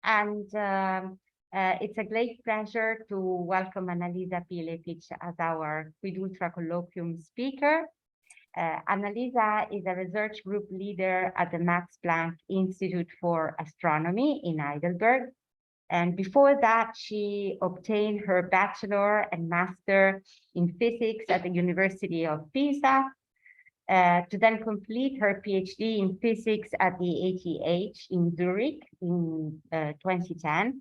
And it's a great pleasure to welcome Annalisa A.Pillepich as our Quid Ultra Colloquium speaker. Annalisa is a research group leader at the Max Planck Institute for Astronomy in Heidelberg. And before that, she obtained her bachelor and master in physics at the University of Pisa, to then complete her PhD in physics at the ETH in Zurich in 2010,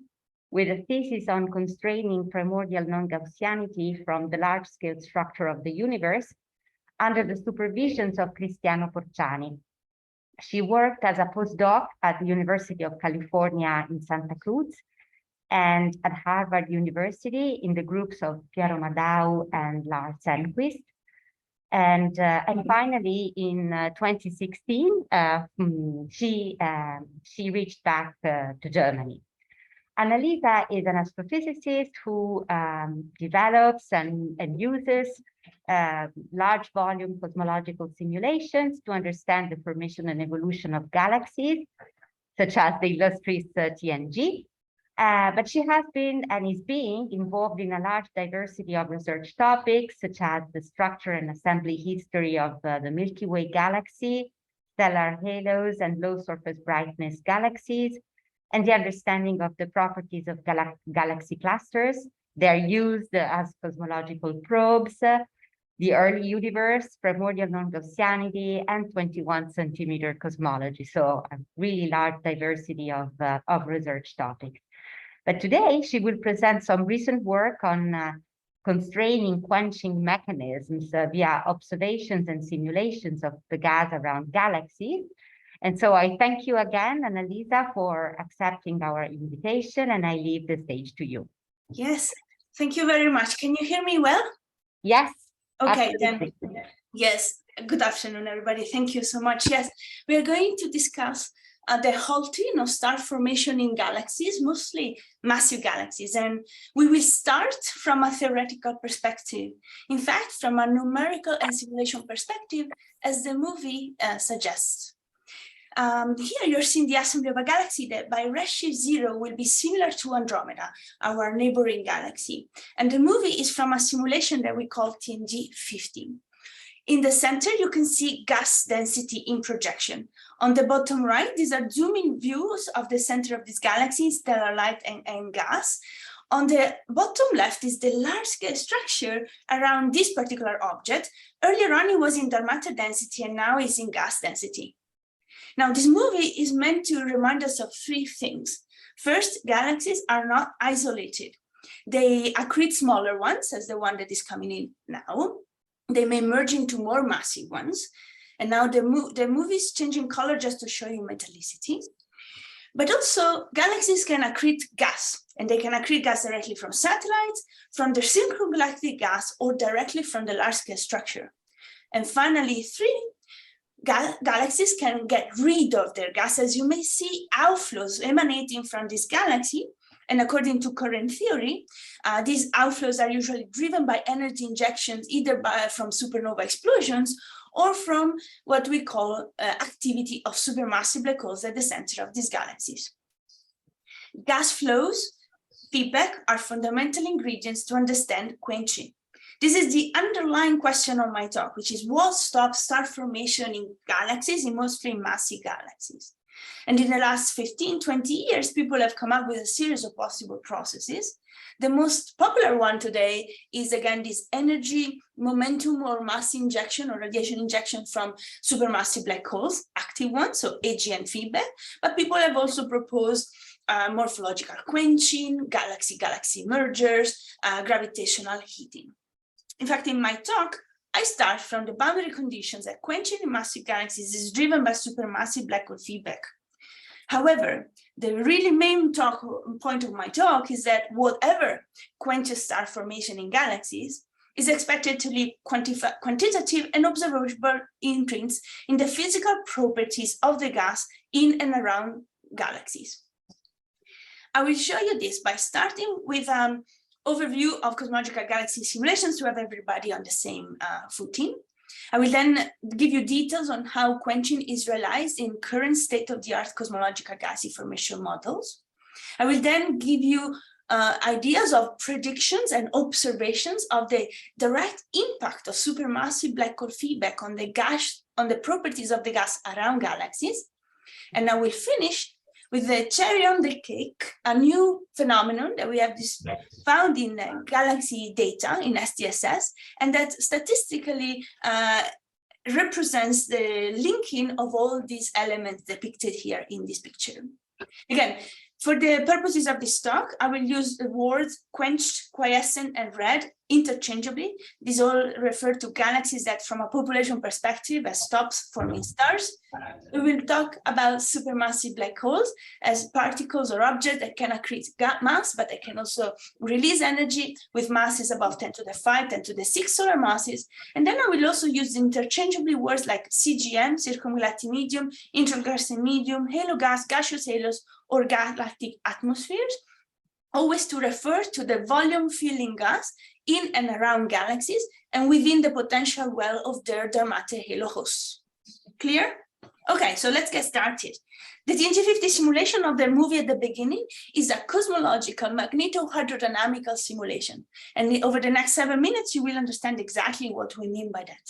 with a thesis on constraining primordial non-Gaussianity from the large-scale structure of the universe under the supervisions of Cristiano Porciani. She worked as a postdoc at the University of California in Santa Cruz and at Harvard University in the groups of Piero Madau and Lars Enquist. And finally, in 2016, she reached back to Germany. Annalisa is an astrophysicist who develops and uses large volume cosmological simulations to understand the formation and evolution of galaxies, such as the IllustrisTNG. But she has been and is being involved in a large diversity of research topics, such as the structure and assembly history of the Milky Way galaxy, stellar halos and low surface brightness galaxies, and the understanding of the properties of galaxy clusters. They are used as cosmological probes, the early universe, primordial non-Gaussianity, and 21-centimeter cosmology. So a really large diversity of research topics. But today she will present some recent work on constraining quenching mechanisms via observations and simulations of the gas around galaxies. And so I thank you again, Annalisa, for accepting our invitation, and I leave the stage to you. Yes, thank you very much. Can you hear me well? Yes. Okay, absolutely. then. Yes, good afternoon, everybody. Thank you so much. Yes, we are going to discuss the halting of star formation in galaxies, mostly massive galaxies. And we will start from a theoretical perspective. In fact, from a numerical and simulation perspective, as the movie suggests. Here you're seeing the assembly of a galaxy that by redshift 0 will be similar to Andromeda, our neighboring galaxy. And the movie is from a simulation that we call TNG 15. In the center, you can see gas density in projection. On the bottom right, these are zoom-in views of the center of this galaxy, stellar light and gas. On the bottom left is the large-scale structure around this particular object. Earlier on, it was in dark matter density, and now it's in gas density. Now, this movie is meant to remind us of three things. First, galaxies are not isolated. They accrete smaller ones, as the one that is coming in now. They may merge into more massive ones. And now the movie is changing color just to show you metallicity. But also, galaxies can accrete gas, and they can accrete gas directly from satellites, from the circumgalactic gas, or directly from the large-scale structure. And finally, three, galaxies can get rid of their gas. As you may see, outflows emanating from this galaxy. And according to current theory, these outflows are usually driven by energy injections, either from supernova explosions or from what we call activity of supermassive black holes at the center of these galaxies. Gas flows, feedback are fundamental ingredients to understand quenching. This is the underlying question of my talk, which is what stops star formation in galaxies, in mostly massive galaxies. And in the last 15, 20 years, people have come up with a series of possible processes. The most popular one today is, again, this energy, momentum, or mass injection or radiation injection from supermassive black holes, active ones, so AGN feedback. But people have also proposed morphological quenching, galaxy-galaxy mergers, gravitational heating. In fact, in my talk, I start from the boundary conditions that quenching in massive galaxies is driven by supermassive black hole feedback. However, the really main point of my talk is that whatever quenches star formation in galaxies is expected to leave quantitative and observable imprints in the physical properties of the gas in and around galaxies. I will show you this by starting with overview of cosmological galaxy simulations to have everybody on the same footing. I will then give you details on how quenching is realized in current state-of-the-art cosmological galaxy formation models. I will then give you ideas of predictions and observations of the direct impact of supermassive black hole feedback on the gas, on the properties of the gas around galaxies. And I will finish with the cherry on the cake, a new phenomenon that we have found in galaxy data in SDSS, and that statistically represents the linking of all these elements depicted here in this picture. Again, for the purposes of this talk, I will use the words quenched, quiescent, and red interchangeably. These all refer to galaxies that, from a population perspective, have stopped forming stars. We will talk about supermassive black holes as particles or objects that can accrete mass, but they can also release energy with masses above 10 to the 5, 10 to the 6 solar masses. And then I will also use interchangeably words like CGM, circumgalactic medium, intergalactic medium, halo gas, gaseous halos, or galactic atmospheres, always to refer to the volume filling gas in and around galaxies and within the potential well of their dark matter halo hosts. Clear? Okay, so let's get started. The TNG50 simulation of their movie at the beginning is a cosmological magneto-hydrodynamical simulation. And over the next 7 minutes, you will understand exactly what we mean by that.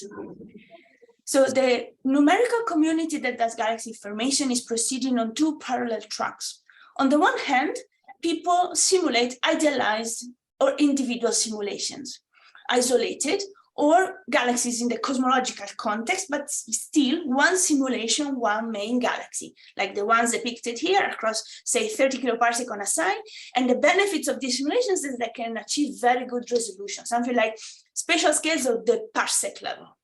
So the numerical community that does galaxy formation is proceeding on two parallel tracks. On the one hand, people simulate idealized or individual simulations, isolated, or galaxies in the cosmological context, but still one simulation, one main galaxy, like the ones depicted here across, say, 30 kiloparsec on a side. And the benefits of these simulations is they can achieve very good resolution, something like spatial scales of the parsec level.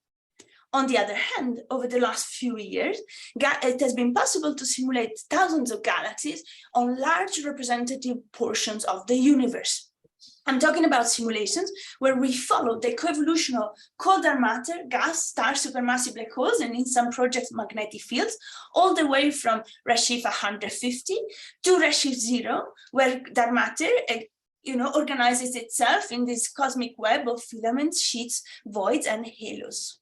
On the other hand, over the last few years, it has been possible to simulate thousands of galaxies on large representative portions of the universe. I'm talking about simulations where we follow the coevolution of cold dark matter, gas, stars, supermassive black holes, and in some projects, magnetic fields, all the way from redshift 150 to redshift 0, where dark matter organizes itself in this cosmic web of filaments, sheets, voids, and halos.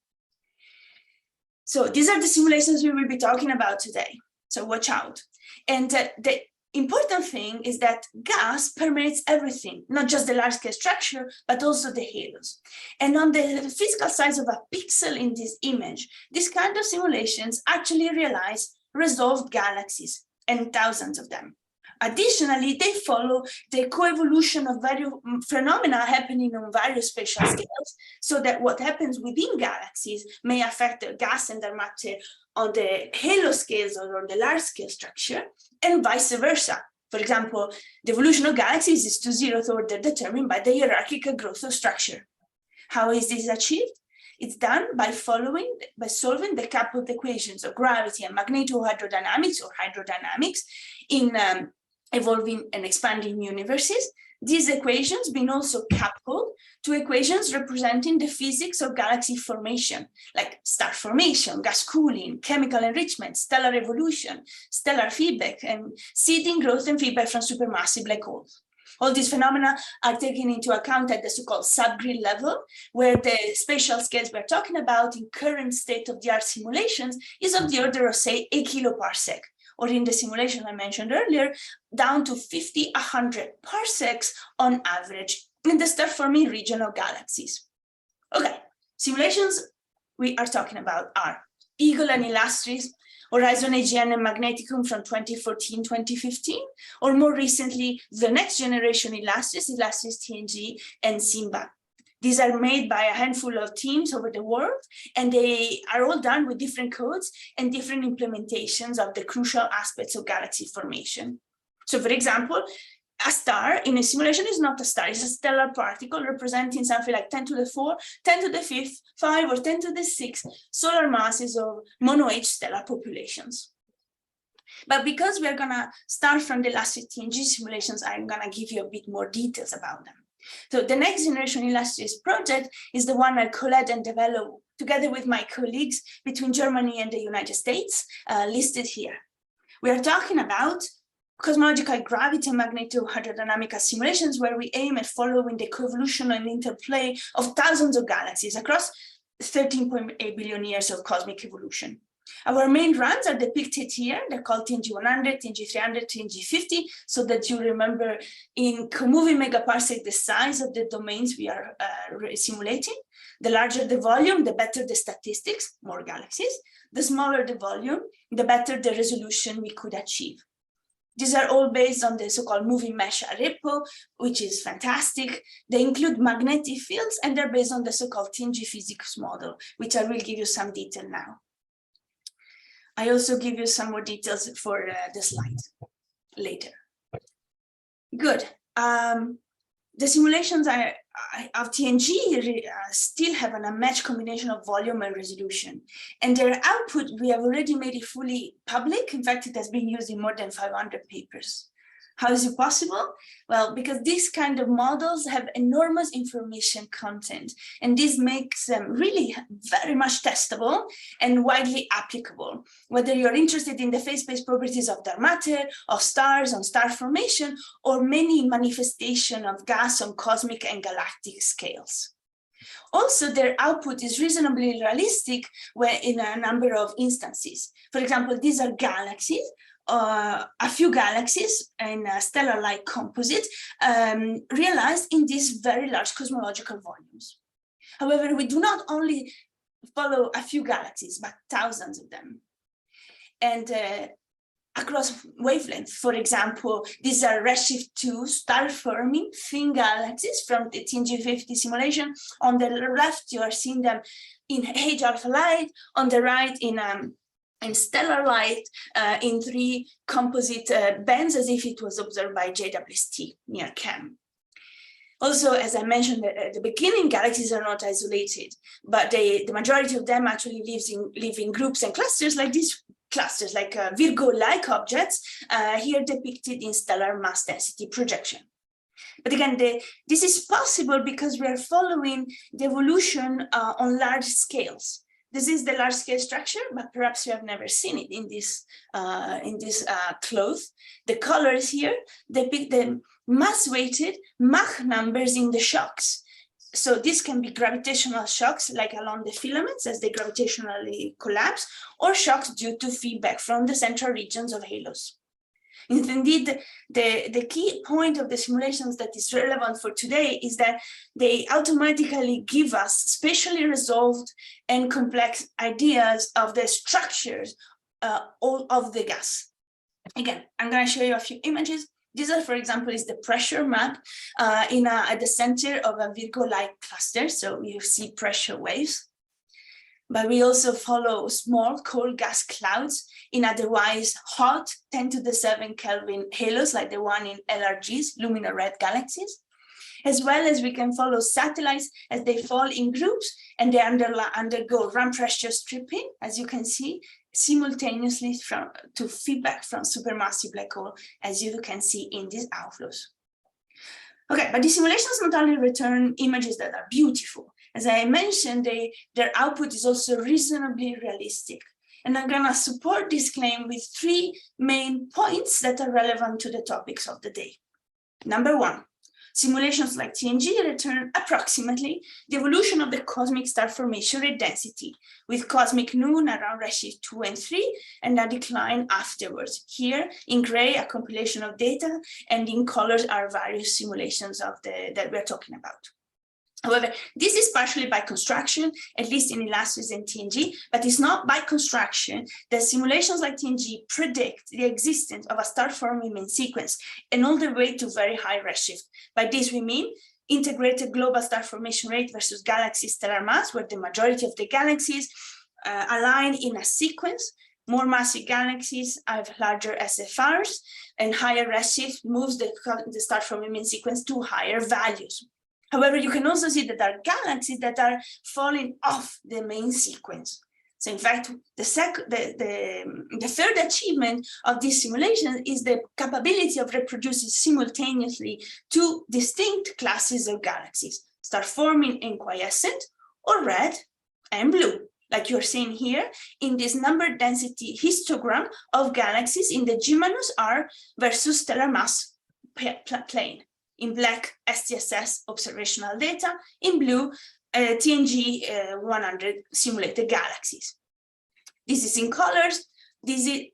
So these are the simulations we will be talking about today. So watch out. And the important thing is that gas permeates everything, not just the large-scale structure, but also the halos. And on the physical size of a pixel in this image, these kind of simulations actually realize resolved galaxies and thousands of them. Additionally, they follow the coevolution of various phenomena happening on various spatial scales, so that what happens within galaxies may affect the gas and dark matter on the halo scales or on the large scale structure, and vice versa. For example, the evolution of galaxies is to zeroth order determined by the hierarchical growth of structure. How is this achieved? It's done by solving the coupled equations of gravity and magneto-hydrodynamics or hydrodynamics in evolving and expanding universes. These equations being also coupled to equations representing the physics of galaxy formation, like star formation, gas cooling, chemical enrichment, stellar evolution, stellar feedback, and seeding, growth, and feedback from supermassive black holes. All these phenomena are taken into account at the so-called subgrid level, where the spatial scales we're talking about in current state-of-the-art simulations is of the order of, say, a kiloparsec, or in the simulation I mentioned earlier, down to 50, 100 parsecs on average in the star-forming region of galaxies. Okay, simulations we are talking about are Eagle and Illustris, Horizon AGN and Magneticum from 2014-2015, or more recently, the next generation Illustris, IllustrisTNG, and Simba. These are made by a handful of teams over the world, and they are all done with different codes and different implementations of the crucial aspects of galaxy formation. So for example, a star in a simulation is not a star, it's a stellar particle representing something like 10 to the 4, 10 to the 5th, 5, or 10 to the 6 solar masses of mono-age stellar populations. But because we are gonna start from the IllustrisTNG simulations, I'm gonna give you a bit more details about them. So the next generation Illustris project is the one I co-led and developed together with my colleagues between Germany and the United States, listed here. We are talking about cosmological gravity and magneto-hydrodynamical simulations, where we aim at following the coevolution and interplay of thousands of galaxies across 13.8 billion years of cosmic evolution. Our main runs are depicted here. They're called TNG 100, TNG 300, TNG 50, so that you remember in moving megaparsec the size of the domains we are simulating. The larger the volume, the better the statistics, more galaxies. The smaller the volume, the better the resolution we could achieve. These are all based on the so-called moving mesh repo, which is fantastic. They include magnetic fields, and they're based on the so-called TNG physics model, which I will give you some detail now. I also give you some more details for the slides later. Good. The simulations of TNG still have an unmatched combination of volume and resolution. And their output, we have already made it fully public. In fact, it has been used in more than 500 papers. How is it possible? Well, because these kind of models have enormous information content, and this makes them really very much testable and widely applicable. Whether you're interested in the phase-space properties of dark matter, of stars, on star formation, or many manifestations of gas on cosmic and galactic scales. Also, their output is reasonably realistic in a number of instances. For example, these are galaxies. A few galaxies in a stellar-like composite realized in these very large cosmological volumes. However, we do not only follow a few galaxies, but thousands of them. And across wavelengths, for example, these are redshift 2 star-forming thin galaxies from the TNG 50 simulation. On the left, you are seeing them in H alpha light, on the right in stellar light in 3 composite bands, as if it was observed by JWST near CAM. Also, as I mentioned at the beginning, galaxies are not isolated, but the majority of them actually live in groups and clusters like these clusters, like Virgo-like objects, here depicted in stellar mass density projection. But again, this is possible because we are following the evolution on large scales. This is the large-scale structure, but perhaps you have never seen it in this cloth. The colors here depict the mass-weighted Mach numbers in the shocks. So this can be gravitational shocks, like along the filaments as they gravitationally collapse, or shocks due to feedback from the central regions of halos. Indeed, the key point of the simulations that is relevant for today is that they automatically give us spatially resolved and complex ideas of the structures of the gas. Again, I'm going to show you a few images. These are, for example, is the pressure map at the center of a Virgo-like cluster. So you see pressure waves. But we also follow small cold gas clouds in otherwise hot 10⁷ Kelvin halos, like the one in LRGs, luminous red galaxies, as well as we can follow satellites as they fall in groups and they undergo run pressure stripping, as you can see, simultaneously to feedback from supermassive black hole, as you can see in these outflows. Okay, but the simulations not only return images that are beautiful. As I mentioned, their output is also reasonably realistic. And I'm going to support this claim with 3 main points that are relevant to the topics of the day. Number 1, simulations like TNG return approximately the evolution of the cosmic star formation rate density, with cosmic noon around redshift 2 and 3, and a decline afterwards. Here in gray, a compilation of data, and in colors are various simulations of that we're talking about. However, this is partially by construction, at least in Illustris and TNG, but it's not by construction that simulations like TNG predict the existence of a star-forming main sequence and all the way to very high redshift. By this we mean integrated global star formation rate versus galaxy stellar mass, where the majority of the galaxies align in a sequence. More massive galaxies have larger SFRs, and higher redshift moves the star-forming main sequence to higher values. However, you can also see that there are galaxies that are falling off the main sequence. So in fact, the third achievement of this simulation is the capability of reproducing simultaneously 2 distinct classes of galaxies, star-forming and quiescent, or red and blue, like you're seeing here in this number density histogram of galaxies in the G-R versus stellar mass plane. In black, SDSS observational data, in blue, TNG 100 simulated galaxies. This is in colors.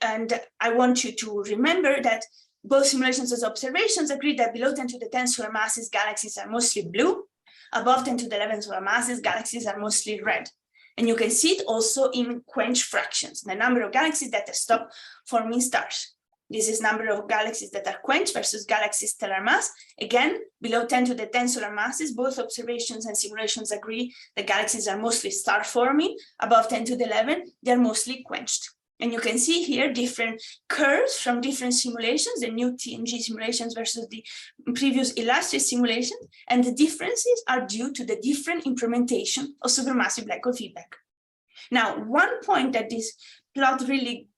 And I want you to remember that both simulations and observations agree that below 10 to the 10 solar masses, galaxies are mostly blue. Above 10 to the 11 solar masses, galaxies are mostly red. And you can see it also in quenched fractions, the number of galaxies that have stopped forming stars. This is number of galaxies that are quenched versus galaxy stellar mass. Again, below 10 to the 10 solar masses, both observations and simulations agree that galaxies are mostly star forming. Above 10 to the 11, they're mostly quenched. And you can see here different curves from different simulations, the new TNG simulations versus the previous Illustris simulation. And the differences are due to the different implementation of supermassive black hole feedback. Now, one point that this plot really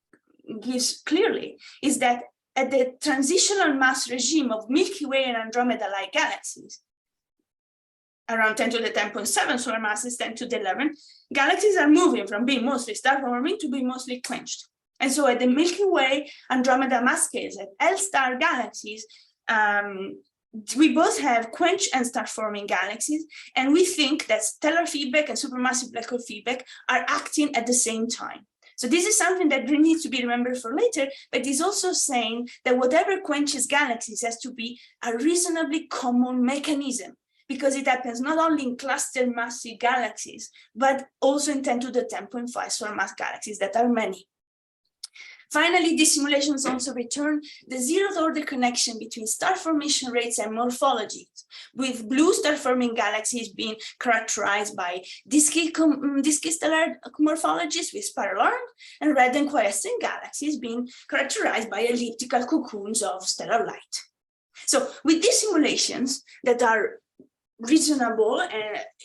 gives clearly is that at the transitional mass regime of Milky Way and Andromeda-like galaxies, around 10 to the 10.7 solar masses, 10 to the 11, galaxies are moving from being mostly star forming to being mostly quenched. And so at the Milky Way, Andromeda mass scales, at L-star galaxies, we both have quenched and star forming galaxies, and we think that stellar feedback and supermassive black hole feedback are acting at the same time. So this is something that really needs to be remembered for later, but is also saying that whatever quenches galaxies has to be a reasonably common mechanism, because it happens not only in clustered massive galaxies, but also in 10 to the 10.5 solar mass galaxies that are many. Finally, these simulations also return the zeroth order connection between star formation rates and morphologies, with blue star forming galaxies being characterized by disky stellar morphologies with spiral arms, and red and quiescent galaxies being characterized by elliptical cocoons of stellar light. So with these simulations that are reasonable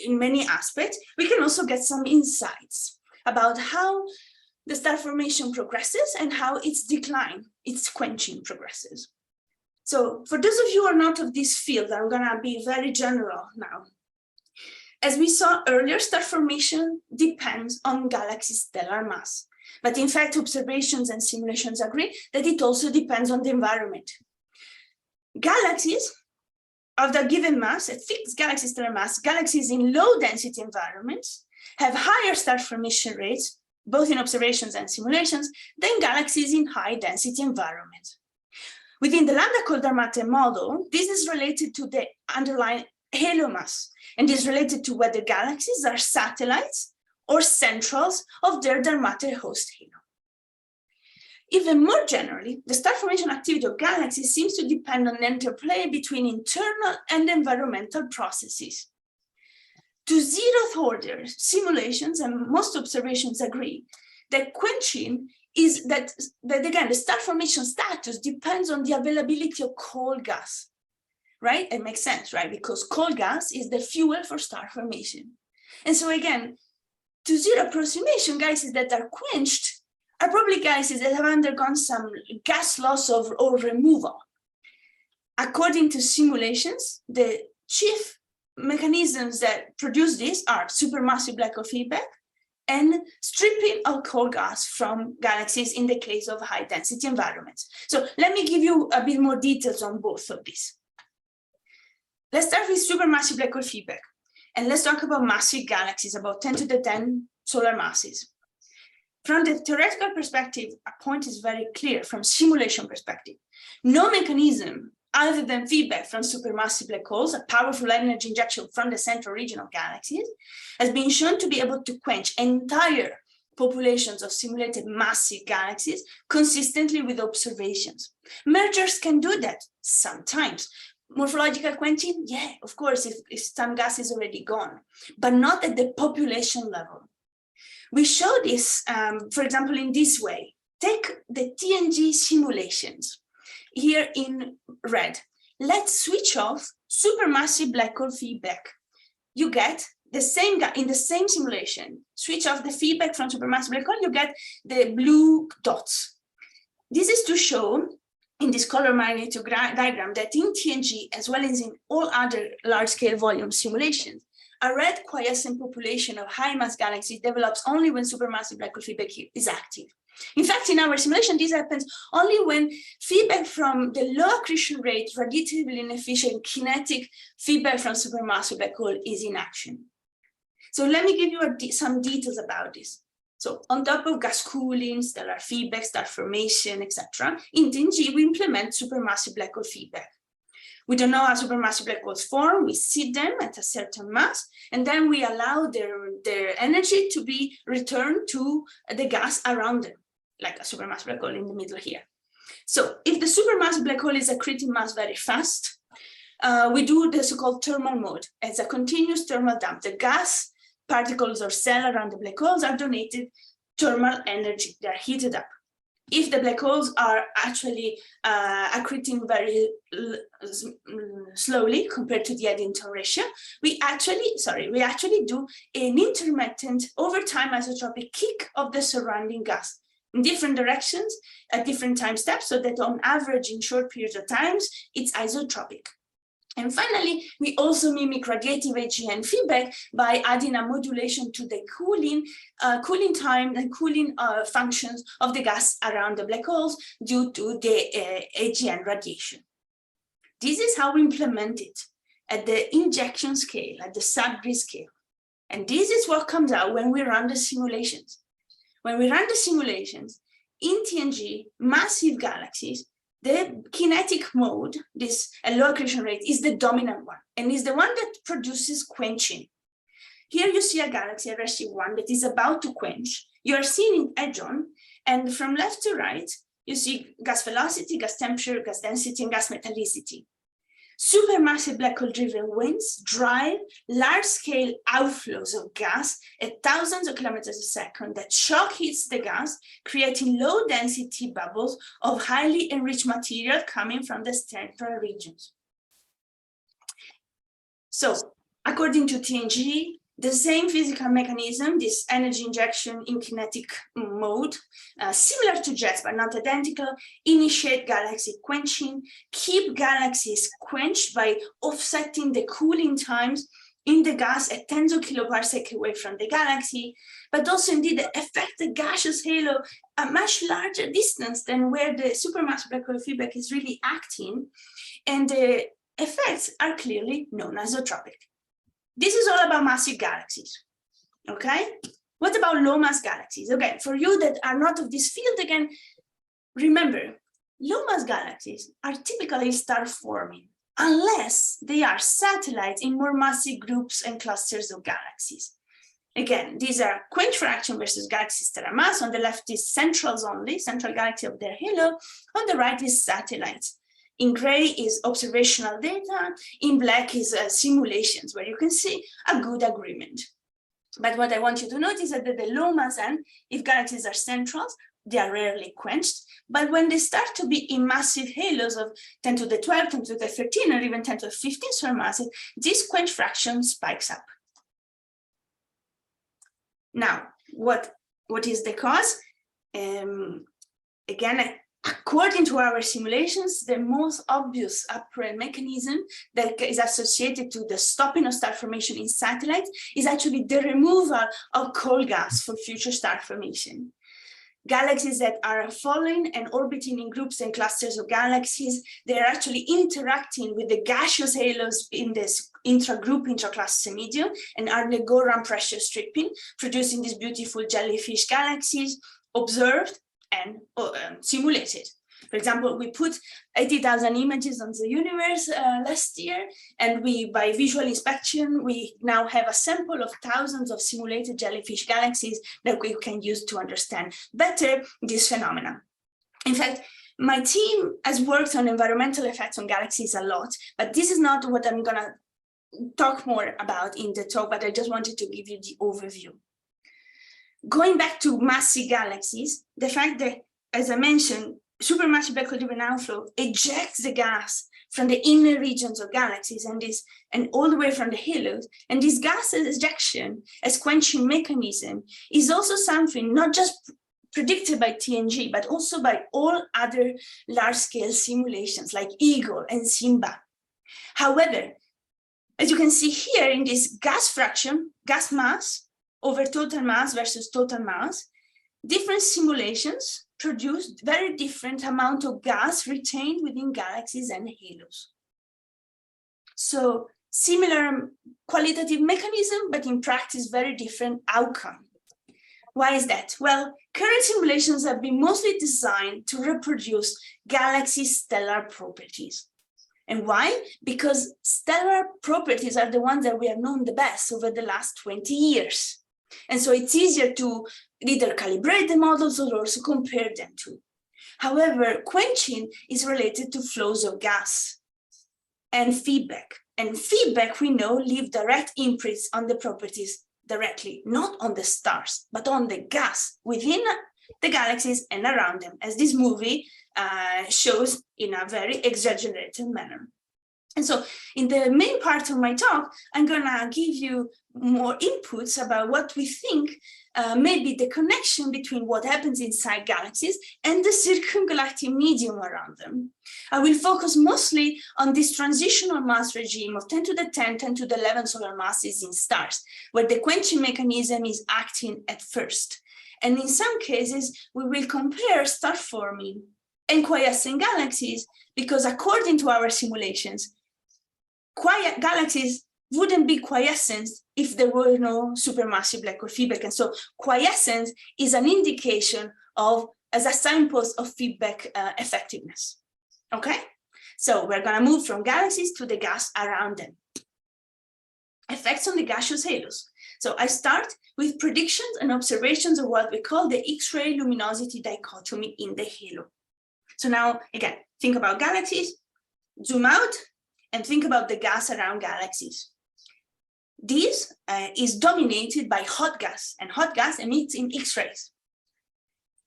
in many aspects, we can also get some insights about how the star formation progresses and how its decline, its quenching progresses. So for those of you who are not of this field, I'm gonna be very general now. As we saw earlier, star formation depends on galaxy stellar mass. But in fact, observations and simulations agree that it also depends on the environment. Galaxies of the given mass, a fixed galaxy stellar mass, galaxies in low density environments have higher star formation rates, both in observations and simulations, than galaxies in high density environments. Within the Lambda-Calder-Matte model, this is related to the underlying halo mass, and is related to whether galaxies are satellites or centrals of their dark matter host halo. Even more generally, the star formation activity of galaxies seems to depend on the interplay between internal and environmental processes. To zeroth order simulations and most observations agree that quenching is that again, the star formation status depends on the availability of cold gas, right? It makes sense, right? Because cold gas is the fuel for star formation. And so again, to zero approximation, galaxies that are quenched are probably galaxies that have undergone some gas loss or removal. According to simulations, the chief mechanisms that produce this are supermassive black hole feedback and stripping of cold gas from galaxies in the case of high density environments. So let me give you a bit more details on both of these. Let's start with supermassive black hole feedback. And let's talk about massive galaxies, about 10 to the 10 solar masses. From the theoretical perspective, a point is very clear from simulation perspective. No mechanism other than feedback from supermassive black holes, a powerful energy injection from the central region of galaxies, has been shown to be able to quench entire populations of simulated massive galaxies consistently with observations. Mergers can do that sometimes. Morphological quenching, yeah, of course, if some gas is already gone, but not at the population level. We show this, for example, in this way. Take the TNG simulations here in red. Let's switch off supermassive black hole feedback. You get the same, in the same simulation, switch off the feedback from supermassive black hole, you get the blue dots. This is to show in this color magnitude diagram that in TNG, as well as in all other large-scale volume simulations, a red quiescent population of high-mass galaxies develops only when supermassive black hole feedback is active. In fact, in our simulation, this happens only when feedback from the low accretion rate, radiatively inefficient kinetic feedback from supermassive black hole is in action. So let me give you some details about this. So on top of gas cooling, stellar feedback, star formation, etc., in TNG, we implement supermassive black hole feedback. We don't know how supermassive black holes form. We see them at a certain mass, and then we allow their energy to be returned to the gas around them, like a supermassive black hole in the middle here. So if the supermassive black hole is accreting mass very fast, we do the so-called thermal mode as a continuous thermal dump. The gas particles or cell around the black holes are donated thermal energy. They are heated up. If the black holes are actually accreting very slowly compared to the Eddington ratio, we actually do an intermittent overtime isotropic kick of the surrounding gas in different directions at different time steps, so that on average in short periods of times, it's isotropic. And finally, we also mimic radiative AGN feedback by adding a modulation to the cooling time and cooling functions of the gas around the black holes due to the AGN radiation. This is how we implement it at the injection scale, at the sub-grid scale. And this is what comes out when we run the simulations. When we run the simulations in TNG, massive galaxies, the kinetic mode, this low accretion rate, is the dominant one and is the one that produces quenching. Here you see a galaxy, RSC1, that is about to quench. You are seeing it edge on, and from left to right, you see gas velocity, gas temperature, gas density, and gas metallicity. Supermassive black hole driven winds drive large-scale outflows of gas at thousands of kilometers a second that shock hits the gas, creating low-density bubbles of highly enriched material coming from the central regions. So, according to TNG, the same physical mechanism, this energy injection in kinetic mode, similar to jets but not identical, initiate galaxy quenching, keep galaxies quenched by offsetting the cooling times in the gas at tens of kiloparsec away from the galaxy, but also indeed affect the gaseous halo at much larger distance than where the supermassive black hole feedback is really acting, and the effects are clearly non-isotropic. This is all about massive galaxies, okay? What about low mass galaxies? Okay, for you that are not of this field, again, remember, low mass galaxies are typically star forming unless they are satellites in more massive groups and clusters of galaxies. Again, these are quench fraction versus galaxy stellar mass. On the left is centrals only, central galaxy of their halo. On the right is satellites. In gray is observational data, in black is simulations, where you can see a good agreement. But what I want you to notice is that at the low mass end, if galaxies are centrals, they are rarely quenched. But when they start to be in massive halos of 10 to the 12, 10 to the 13, or even 10 to the 15 solar masses, this quench fraction spikes up. Now, what is the cause? Again, according to our simulations, the most obvious apparent mechanism that is associated to the stopping of star formation in satellites is actually the removal of cold gas for future star formation. Galaxies that are following and orbiting in groups and clusters of galaxies, they are actually interacting with the gaseous halos in this intra-group, intra-cluster medium, and undergo run pressure stripping, producing these beautiful jellyfish galaxies observed and simulated. For example, we put 80,000 images on the universe last year, and by visual inspection, we now have a sample of thousands of simulated jellyfish galaxies that we can use to understand better this phenomenon. In fact, my team has worked on environmental effects on galaxies a lot, but this is not what I'm gonna talk more about in the talk, but I just wanted to give you the overview. Going back to massive galaxies, the fact that, as I mentioned, supermassive black hole driven outflow ejects the gas from the inner regions of galaxies and all the way from the halos, and this gas ejection as quenching mechanism is also something not just predicted by TNG, but also by all other large-scale simulations like Eagle and Simba. However, as you can see here in this gas fraction, gas mass over total mass versus total mass, different simulations produce very different amount of gas retained within galaxies and halos. So similar qualitative mechanism, but in practice, very different outcome. Why is that? Well, current simulations have been mostly designed to reproduce galaxy stellar properties. And why? Because stellar properties are the ones that we have known the best over the last 20 years. And so it's easier to either calibrate the models or also compare them to. However, quenching is related to flows of gas and feedback. And feedback, we know, leave direct imprints on the properties directly, not on the stars, but on the gas within the galaxies and around them, as this movie shows in a very exaggerated manner. And so in the main part of my talk, I'm gonna give you more inputs about what we think may be the connection between what happens inside galaxies and the circumgalactic medium around them. I will focus mostly on this transitional mass regime of 10 to the 10, 10 to the 11 solar masses in stars, where the quenching mechanism is acting at first. And in some cases, we will compare star forming and quiescent galaxies, because according to our simulations, galaxies wouldn't be quiescent if there were no supermassive black hole feedback. And so quiescence is an indication of, as a signpost of feedback effectiveness. Okay, so we're going to move from galaxies to the gas around them. Effects on the gaseous halos. So I start with predictions and observations of what we call the X-ray luminosity dichotomy in the halo. So now, again, think about galaxies, zoom out, and think about the gas around galaxies. This is dominated by hot gas, and hot gas emits in X-rays.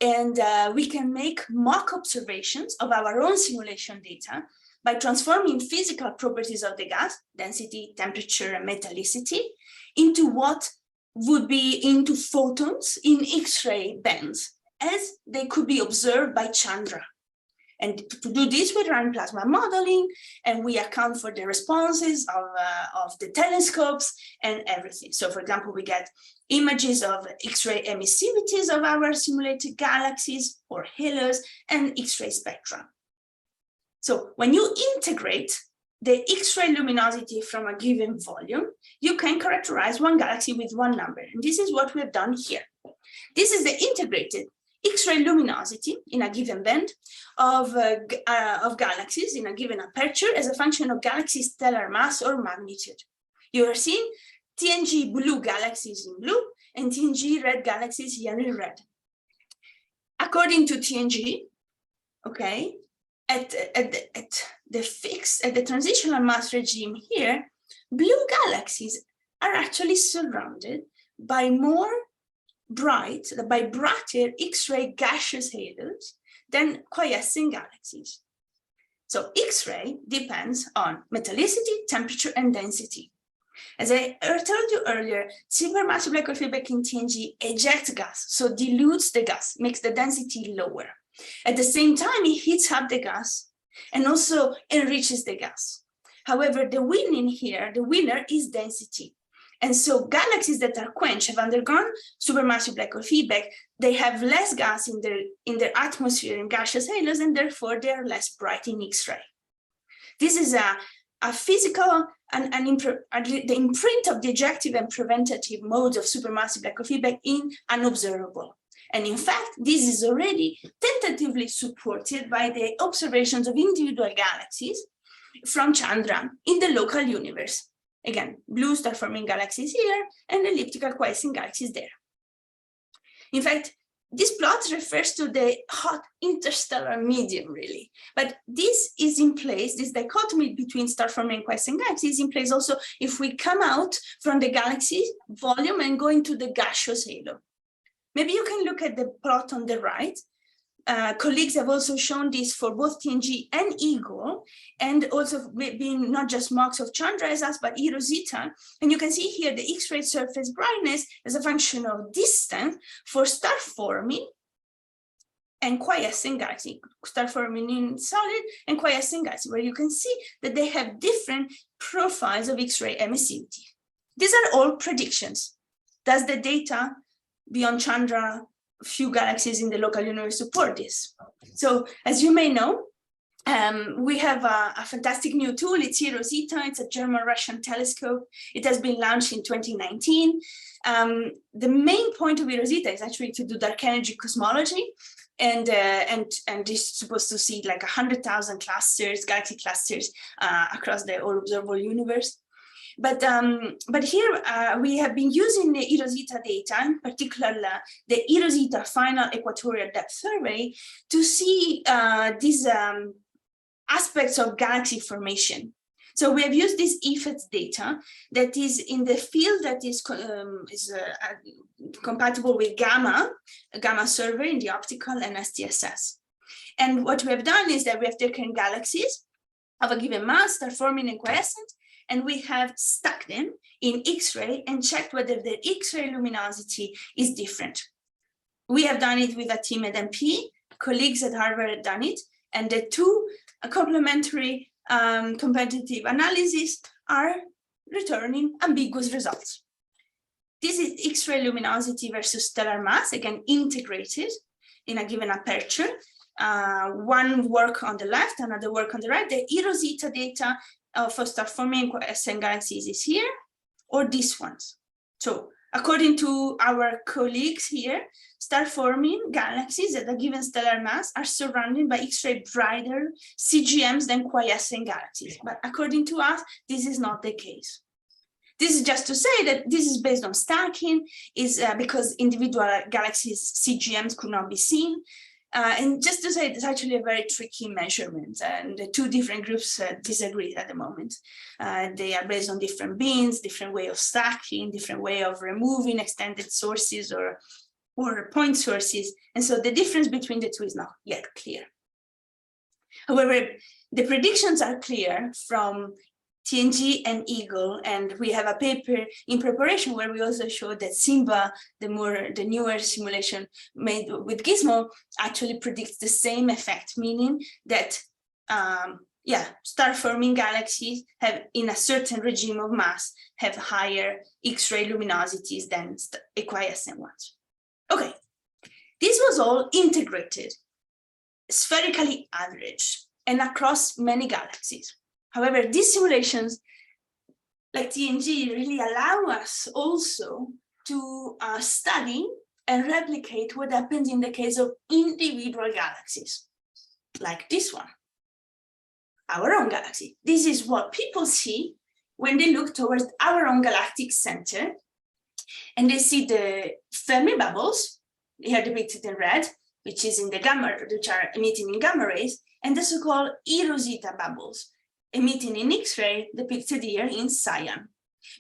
And we can make mock observations of our own simulation data by transforming physical properties of the gas, density, temperature, and metallicity, into what would be into photons in X-ray bands, as they could be observed by Chandra. And to do this, we run plasma modeling, and we account for the responses of the telescopes and everything. So, for example, we get images of X-ray emissivities of our simulated galaxies or halos and X-ray spectra. So when you integrate the X-ray luminosity from a given volume, you can characterize one galaxy with one number. And this is what we've done here. This is the integrated X-ray luminosity in a given band of galaxies in a given aperture as a function of galaxy stellar mass or magnitude. You are seeing TNG blue galaxies in blue and TNG red galaxies here in red. According to TNG, okay, at the transitional mass regime here, blue galaxies are actually surrounded by brighter X-ray gaseous halos than quiescent galaxies. So X-ray depends on metallicity, temperature, and density. As I told you earlier, supermassive black hole feedback in TNG ejects gas, so dilutes the gas, makes the density lower. At the same time, it heats up the gas and also enriches the gas. However, the winner is density. And so galaxies that are quenched have undergone supermassive black hole feedback. They have less gas in their atmosphere in gaseous halos, and therefore they are less bright in X-ray. This is a physical the imprint of the ejective and preventative modes of supermassive black hole feedback in unobservable. And in fact, this is already tentatively supported by the observations of individual galaxies from Chandra in the local universe. Again, blue star-forming galaxies here and elliptical quiescent galaxies there. In fact, this plot refers to the hot interstellar medium, really. But this is in place, this dichotomy between star-forming and quiescent galaxies is in place also if we come out from the galaxy volume and go into the gaseous halo. Maybe you can look at the plot on the right. Colleagues have also shown this for both TNG and EGO, and also being not just mocks of Chandra as us, but eROSITA. And you can see here the X-ray surface brightness as a function of distance for star forming and quiescent galaxy, star forming in solid and quiescent galaxy, where you can see that they have different profiles of X-ray emissivity. These are all predictions. Does the data beyond Chandra, few galaxies in the local universe support this? So as you may know, We have a fantastic new tool. It's eROSITA. It's a German-Russian telescope. It has been launched in 2019. The main point of eROSITA is actually to do dark energy cosmology, and this is supposed to see like 100,000 clusters, galaxy clusters across the whole observable universe. But here we have been using the eROSITA data, in particular the eROSITA final equatorial depth survey, to see these aspects of galaxy formation. So we have used this IFETS data that is in the field that is compatible with gamma survey in the optical and SDSS. And what we have done is that we have taken galaxies of a given mass, they're forming in quiescent, and we have stuck them in X-ray and checked whether the X-ray luminosity is different. We have done it with a team at MP, colleagues at Harvard have done it, and the two complementary competitive analyses are returning ambiguous results. This is X-ray luminosity versus stellar mass, again, integrated in a given aperture. One work on the left, another work on the right. The eROSITA data for star forming quiescent galaxies is here, or these ones. So according to our colleagues here, star forming galaxies at a given stellar mass are surrounded by X-ray brighter CGMs than quiescent galaxies. But according to us, this is not the case. This is just to say that this is based on stacking, is because individual galaxies CGMs could not be seen. And just to say, it's actually a very tricky measurement, and the two different groups disagree at the moment. They are based on different bins, different way of stacking, different way of removing extended sources or point sources. And so the difference between the two is not yet clear. However, the predictions are clear from TNG and Eagle, and we have a paper in preparation where we also show that SIMBA, the newer simulation made with Gizmo, actually predicts the same effect, meaning that star-forming galaxies have, in a certain regime of mass, have higher X-ray luminosities than quiescent ones. Okay, this was all integrated, spherically averaged, and across many galaxies. However, these simulations, like TNG, really allow us also to study and replicate what happens in the case of individual galaxies, like this one, our own galaxy. This is what people see when they look towards our own galactic center, and they see the Fermi bubbles, here depicted in red, which is in the gamma, which are emitting in gamma rays, and the so-called eROSITA bubbles, emitting in X-ray, depicted here in cyan.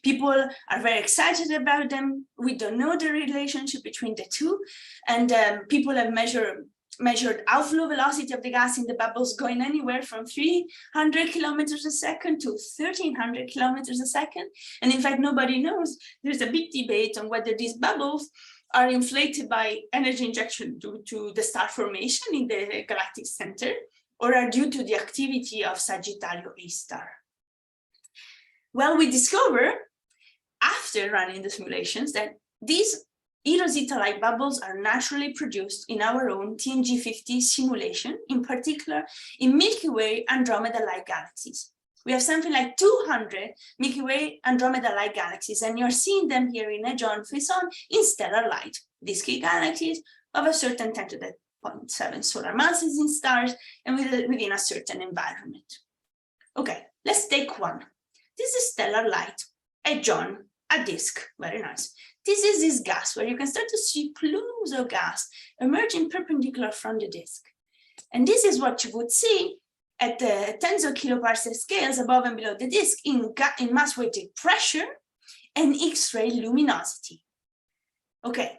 People are very excited about them. We don't know the relationship between the two, and people have measured outflow velocity of the gas in the bubbles going anywhere from 300 kilometers a second to 1300 kilometers a second. And in fact, nobody knows. There's a big debate on whether these bubbles are inflated by energy injection due to the star formation in the galactic center, or are due to the activity of Sagittario A star. Well, we discover, after running the simulations, that these eROSITA-like bubbles are naturally produced in our own TNG50 simulation, in particular in Milky Way Andromeda-like galaxies. We have something like 200 Milky Way Andromeda-like galaxies, and you're seeing them here in a John Fison in stellar light, discrete galaxies of a certain 10 to the 0.7 solar masses in stars and within a certain environment. Okay, let's take one. This is stellar light, a John, a disk, very nice. This is this gas where you can start to see plumes of gas emerging perpendicular from the disk. And this is what you would see at the tens of kiloparsec scales above and below the disk in mass-weighted pressure and X-ray luminosity. Okay,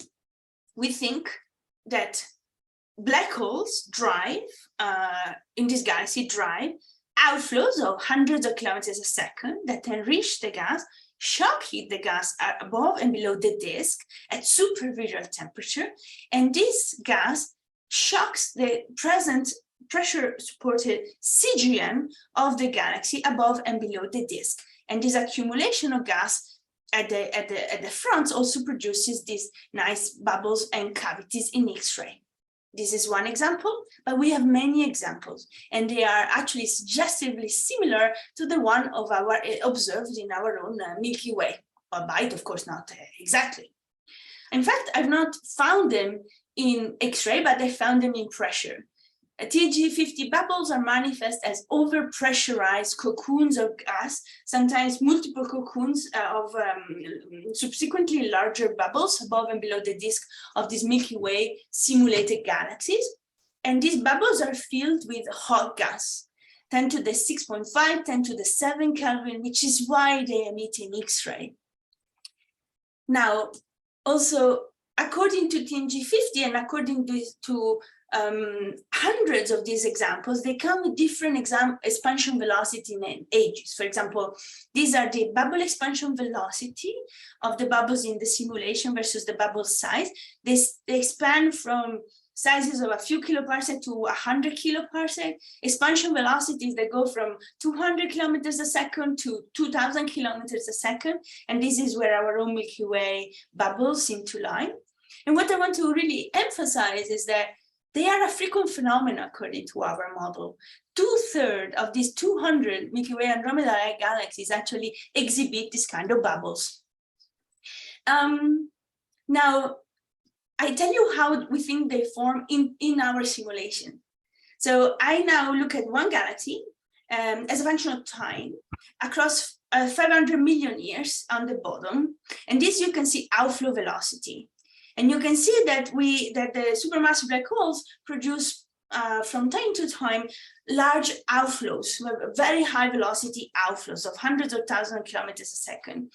we think that black holes drive, in this galaxy, drive outflows of hundreds of kilometers a second that enrich the gas, shock heat the gas above and below the disk at supervisual temperature, and this gas shocks the present pressure-supported CGM of the galaxy above and below the disk. And this accumulation of gas at the front also produces these nice bubbles and cavities in X-ray. This is one example, but we have many examples, and they are actually suggestively similar to the one of our observed in our own Milky Way, albeit of course not exactly. In fact, I've not found them in X-ray, but I found them in pressure. TNG50 bubbles are manifest as overpressurized cocoons of gas, sometimes multiple cocoons of subsequently larger bubbles above and below the disk of these Milky Way simulated galaxies. And these bubbles are filled with hot gas, 10 to the 6.5, 10 to the 7 Kelvin, which is why they emit in X-ray. Now, also, according to TNG50 and according to hundreds of these examples, they come with different expansion velocity and ages. For example, these are the bubble expansion velocity of the bubbles in the simulation versus the bubble size. They expand from sizes of a few kiloparsec to 100 kiloparsec. Expansion velocities that go from 200 kilometers a second to 2000 kilometers a second. And this is where our own Milky Way bubbles seem to lie. And what I want to really emphasize is that they are a frequent phenomenon according to our model. 2/3 of these 200 Milky Way Andromeda-like galaxies actually exhibit this kind of bubbles. Now, I tell you how we think they form in our simulation. So I now look at one galaxy as a function of time across 500 million years on the bottom. And this you can see outflow velocity. And you can see that the supermassive black holes produce from time to time large outflows, very high velocity outflows of hundreds of thousands of kilometers a second.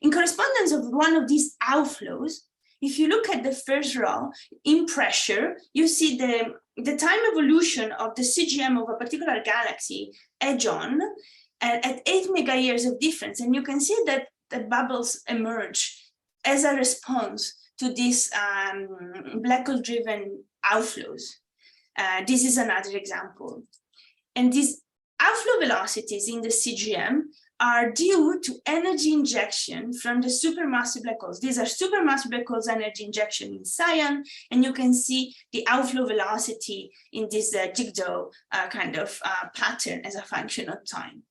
In correspondence of one of these outflows, if you look at the first row in pressure, you see the time evolution of the CGM of a particular galaxy edge on at 8 megayears of difference. And you can see that the bubbles emerge as a response to these black hole-driven outflows. This is another example. And these outflow velocities in the CGM are due to energy injection from the supermassive black holes. These are supermassive black holes energy injection in cyan, and you can see the outflow velocity in this jigsaw kind of pattern as a function of time.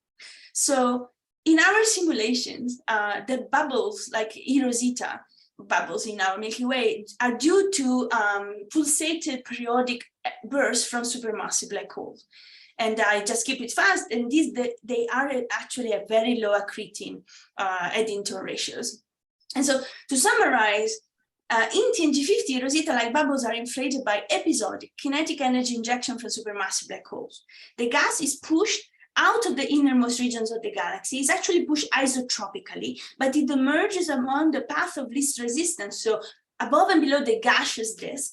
So in our simulations, the bubbles like eROSITA bubbles in our Milky Way are due to pulsated periodic bursts from supermassive black holes. And I just keep it fast, and they are actually a very low accreting Eddington ratios. And so to summarize, in TNG50, eROSITA-like bubbles are inflated by episodic kinetic energy injection from supermassive black holes. The gas is pushed out of the innermost regions of the galaxy. It's actually pushed isotropically, but it emerges among the path of least resistance. So above and below the gaseous disk,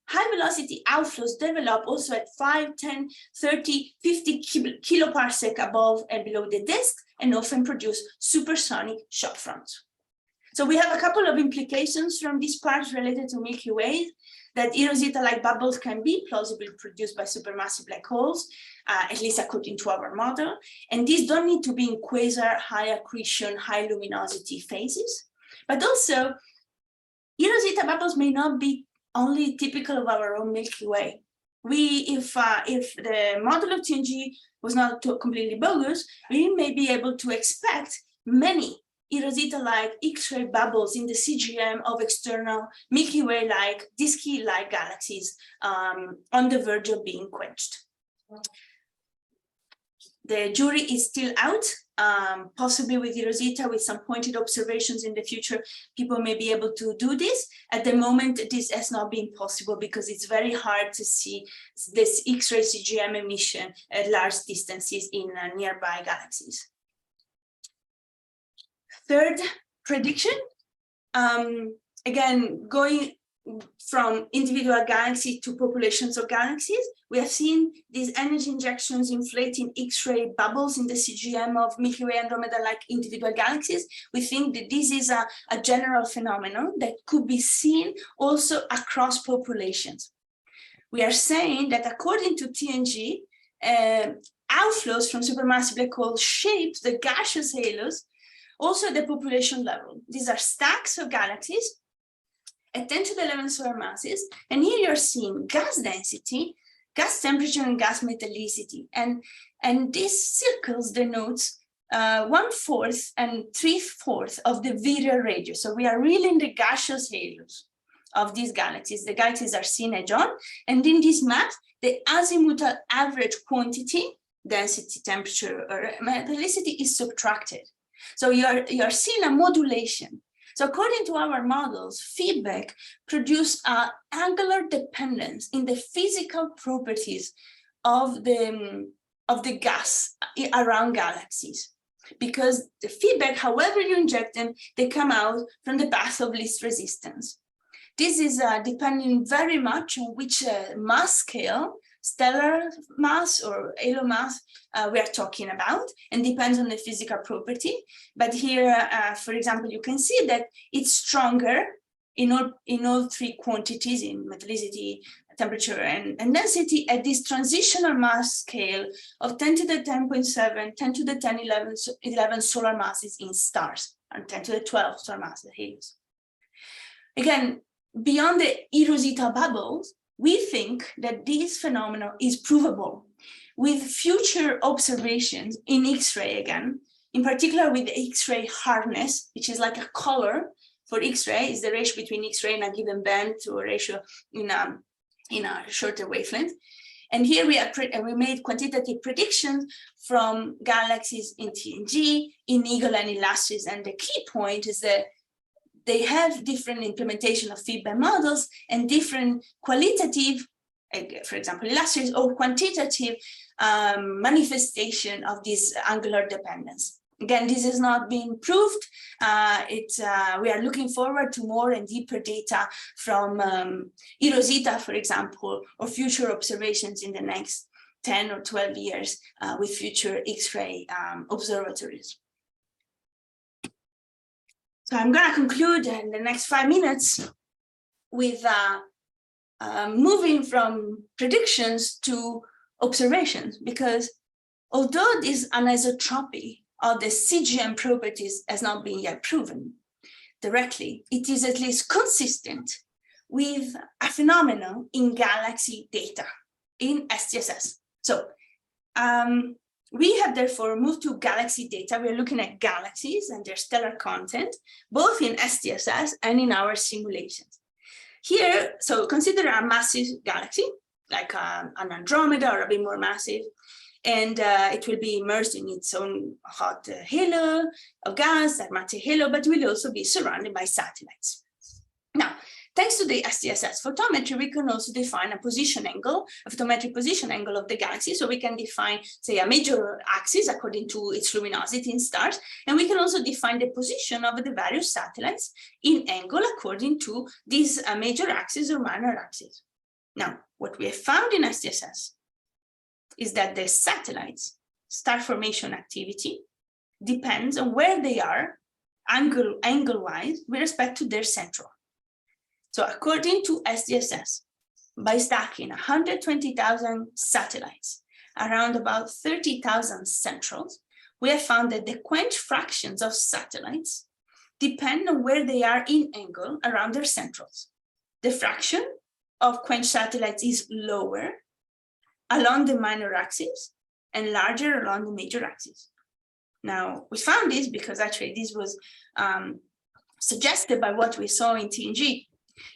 high velocity outflows develop also at 5, 10, 30, 50 kiloparsec above and below the disk, and often produce supersonic shock fronts. So we have a couple of implications from these parts related to Milky Way, that eROSITA-like bubbles can be plausibly produced by supermassive black holes, at least according to our model. And these don't need to be in quasar, high accretion, high luminosity phases. But also, eROSITA bubbles may not be only typical of our own Milky Way. If the model of TNG was not completely bogus, we may be able to expect many eROSITA-like X-ray bubbles in the CGM of external Milky Way-like, disky-like galaxies on the verge of being quenched. The jury is still out, possibly with eROSITA, with some pointed observations in the future, people may be able to do this. At the moment, this has not been possible because it's very hard to see this X-ray CGM emission at large distances in nearby galaxies. Third prediction, again, going from individual galaxies to populations of galaxies, we have seen these energy injections inflating X-ray bubbles in the CGM of Milky Way Andromeda-like individual galaxies. We think that this is a general phenomenon that could be seen also across populations. We are saying that according to TNG, outflows from supermassive black holes shape the gaseous halos also at the population level. These are stacks of galaxies, at 10 to the 11 solar masses. And here you're seeing gas density, gas temperature, and gas metallicity. And these circles denotes 1/4 and 3/4 of the virial radius. So we are really in the gaseous halos of these galaxies. The galaxies are seen edge on. And in this map, the azimuthal average quantity, density, temperature, or metallicity is subtracted. So you're seeing a modulation. So according to our models, feedback produce an angular dependence in the physical properties of the gas around galaxies. Because the feedback, however you inject them, they come out from the path of least resistance. This is depending very much on which mass scale, stellar mass or halo mass we are talking about, and depends on the physical property. But here, for example, you can see that it's stronger in all three quantities, in metallicity, temperature, and density at this transitional mass scale of 10 to the 10.7, 10 to the 10, 11 solar masses in stars, and 10 to the 12 solar masses, halos. Again, beyond the eROSITA bubbles, we think that this phenomenon is provable with future observations in X-ray again, in particular with the X-ray hardness, which is like a color for X-ray, is the ratio between X-ray and a given band to a ratio in a shorter wavelength. And here we made quantitative predictions from galaxies in TNG, in Eagle and Illustris. And the key point is that they have different implementation of feedback models and different qualitative, for example, Illustris, or quantitative manifestation of this angular dependence. Again, this has not been proved. We are looking forward to more and deeper data from eROSITA, for example, or future observations in the next 10 or 12 years with future X-ray observatories. So I'm going to conclude in the next 5 minutes with moving from predictions to observations, because although this anisotropy of the CGM properties has not been yet proven directly, it is at least consistent with a phenomenon in galaxy data in SDSS. So we have therefore moved to galaxy data. We're looking at galaxies and their stellar content, both in SDSS and in our simulations. Here, so consider a massive galaxy, like an Andromeda or a bit more massive, and it will be immersed in its own hot halo of gas, that matter halo, but will also be surrounded by satellites. Now, thanks to the SDSS photometry, we can also define a position angle, a photometric position angle of the galaxy. So we can define, say, a major axis according to its luminosity in stars. And we can also define the position of the various satellites in angle according to these major axes or minor axes. Now, what we have found in SDSS is that the satellites' star formation activity depends on where they are angle-wise with respect to their central. So according to SDSS, by stacking 120,000 satellites around about 30,000 centrals, we have found that the quench fractions of satellites depend on where they are in angle around their centrals. The fraction of quenched satellites is lower along the minor axis and larger along the major axis. Now, we found this because actually this was suggested by what we saw in TNG.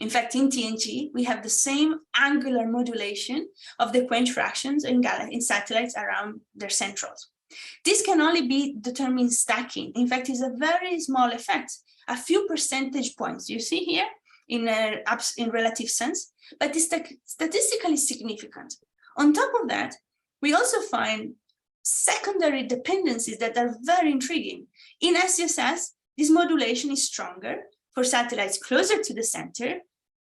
In fact, in TNG, we have the same angular modulation of the quench fractions in satellites around their centrals. This can only be determined stacking. In fact, it's a very small effect, a few percentage points. You see here in relative sense, but it's statistically significant. On top of that, we also find secondary dependencies that are very intriguing. In SDSS, this modulation is stronger for satellites closer to the center,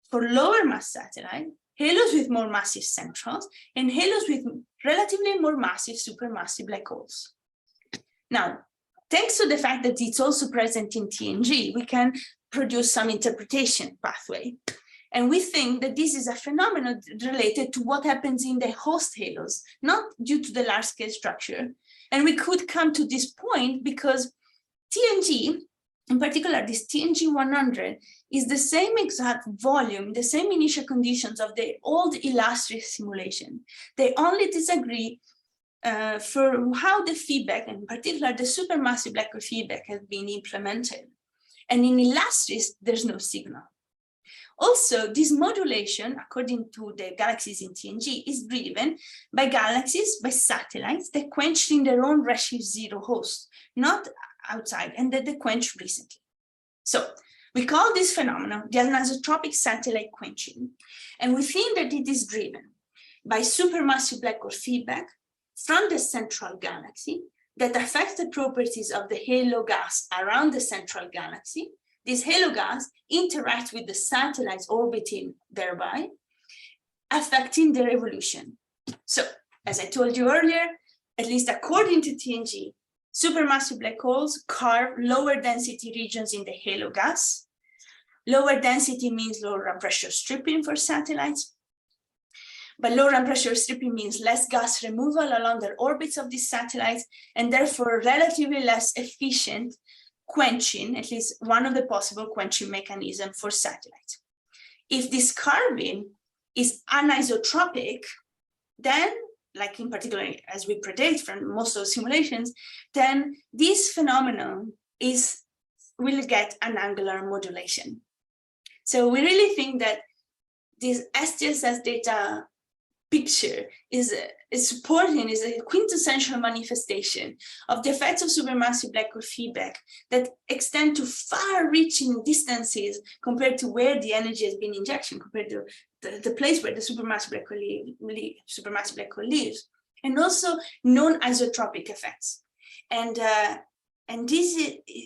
for lower mass satellites, halos with more massive centrals, and halos with relatively more massive supermassive black holes. Now, thanks to the fact that it's also present in TNG, we can produce some interpretation pathway. And we think that this is a phenomenon related to what happens in the host halos, not due to the large-scale structure. And we could come to this point because TNG in particular, this TNG 100 is the same exact volume, the same initial conditions of the old Illustris simulation. They only disagree for how the feedback, in particular the supermassive black hole feedback, has been implemented. And in Illustris, there's no signal. Also, this modulation, according to the galaxies in TNG, is driven by galaxies, by satellites that quenched in their own redshift 0 host, not outside, and that they quenched recently. So we call this phenomenon the anisotropic satellite quenching, and we think that it is driven by supermassive black hole feedback from the central galaxy that affects the properties of the halo gas around the central galaxy. This halo gas interacts with the satellites orbiting thereby, affecting their evolution. So, as I told you earlier, at least according to TNG, supermassive black holes carve lower density regions in the halo gas. Lower density means lower run pressure stripping for satellites. But low run pressure stripping means less gas removal along the orbits of these satellites, and therefore relatively less efficient quenching, at least one of the possible quenching mechanisms for satellites. If this carving is anisotropic, then, like in particular, as we predict from most of the simulations, then this phenomenon will get an angular modulation. So we really think that this SDSS data picture is a quintessential manifestation of the effects of supermassive black hole feedback that extend to far-reaching distances compared to where the energy has been injection, compared to the place where the supermassive black hole lives, and also non-isotropic effects. And this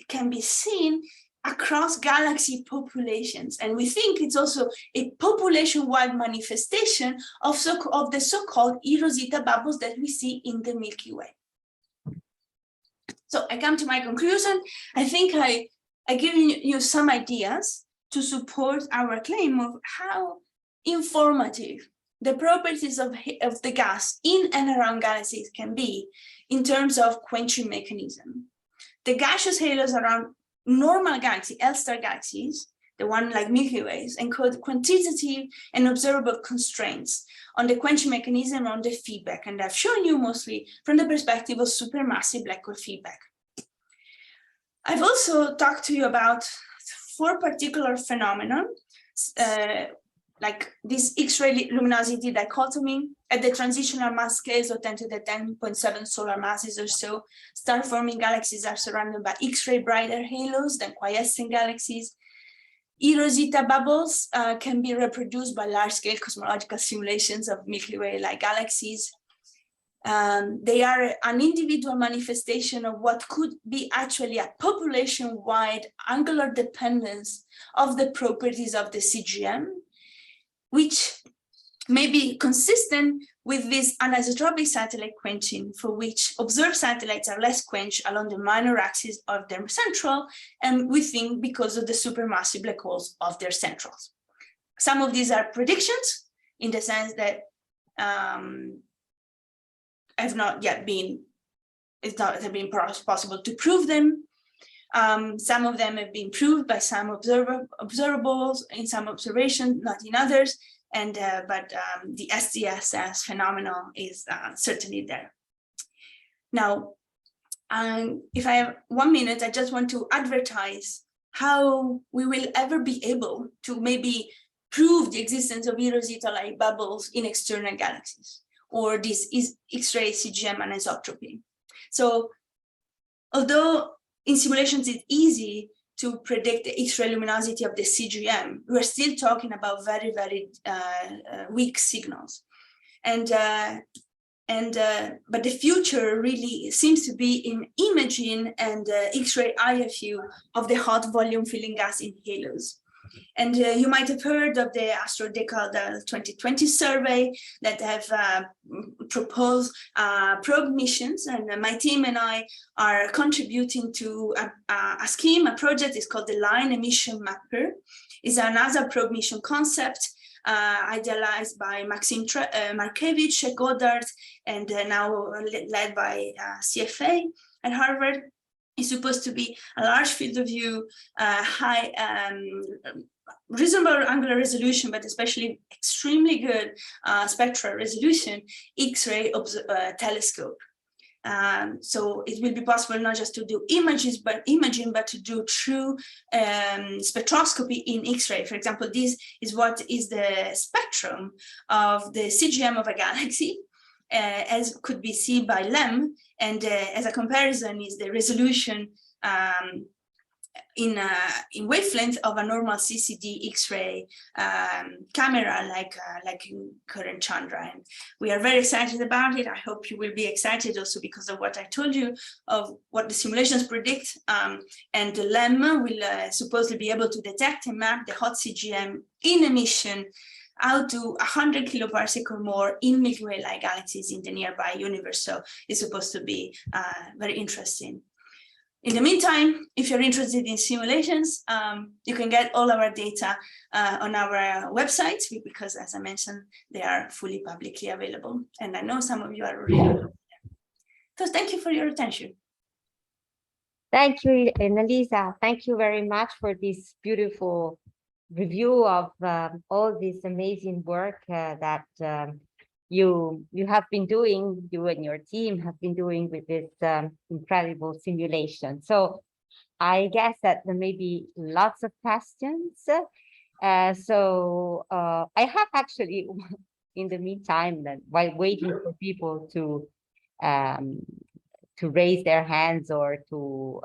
can be seen across galaxy populations. And we think it's also a population-wide manifestation of the so-called eROSITA bubbles that we see in the Milky Way. So I come to my conclusion. I think I given you some ideas to support our claim of how informative the properties of the gas in and around galaxies can be in terms of quenching mechanism. The gaseous halos around normal galaxy, L-star galaxies, the one like Milky Ways, encode quantitative and observable constraints on the quenching mechanism, on the feedback, and I've shown you mostly from the perspective of supermassive black hole feedback. I've also talked to you about 4 particular phenomena, like this X-ray luminosity dichotomy at the transitional mass scales of 10 to the 10.7 solar masses or so. Star-forming galaxies are surrounded by X-ray brighter halos than quiescent galaxies. eROSITA bubbles can be reproduced by large-scale cosmological simulations of Milky Way-like galaxies. They are an individual manifestation of what could be actually a population-wide angular dependence of the properties of the CGM, which may be consistent with this anisotropic satellite quenching, for which observed satellites are less quenched along the minor axis of their central, and we think because of the supermassive black holes of their centrals. Some of these are predictions in the sense that it's not been possible to prove them. Some of them have been proved by some observables in some observations, not in others, and but the SDSS phenomenon is certainly there. Now, if I have 1 minute, I just want to advertise how we will ever be able to maybe prove the existence of eROSITA-like bubbles in external galaxies, or this is X-ray CGM anisotropy. So, although in simulations it's easy to predict the X-ray luminosity of the CGM, we're still talking about very, very weak signals. But the future really seems to be in imaging and X-ray IFU of the hot volume filling gas in halos. And you might have heard of the AstroDecadal 2020 survey that have proposed probe missions, and my team and I are contributing to a scheme, a project. Is called the Line Emission Mapper. It's a NASA probe mission concept idealized by Maxim Markevich at Goddard, and now led by CFA at Harvard. is supposed to be a large field of view, high reasonable angular resolution, but especially extremely good spectral resolution X-ray telescope. So it will be possible not just to do imaging, but to do true spectroscopy in X-ray. For example, this is what is the spectrum of the CGM of a galaxy, as could be seen by LEM, and as a comparison is the resolution in wavelength of a normal CCD X-ray camera, like in current Chandra. And we are very excited about it. I hope you will be excited also because of what I told you of what the simulations predict. And the LEM will supposedly be able to detect and map the hot CGM in emission out to 100 kiloparsec or more in Milky Way-like galaxies in the nearby universe. So it's supposed to be very interesting. In the meantime, if you're interested in simulations, you can get all our data on our website, because as I mentioned, they are fully publicly available. And I know some of you are already there. So thank you for your attention. Thank you, Annalisa. Thank you very much for this beautiful review of all this amazing work that you have been doing, you and your team have been doing with this incredible simulation. So I guess that there may be lots of questions. I have actually, in the meantime, while waiting for people to raise their hands or to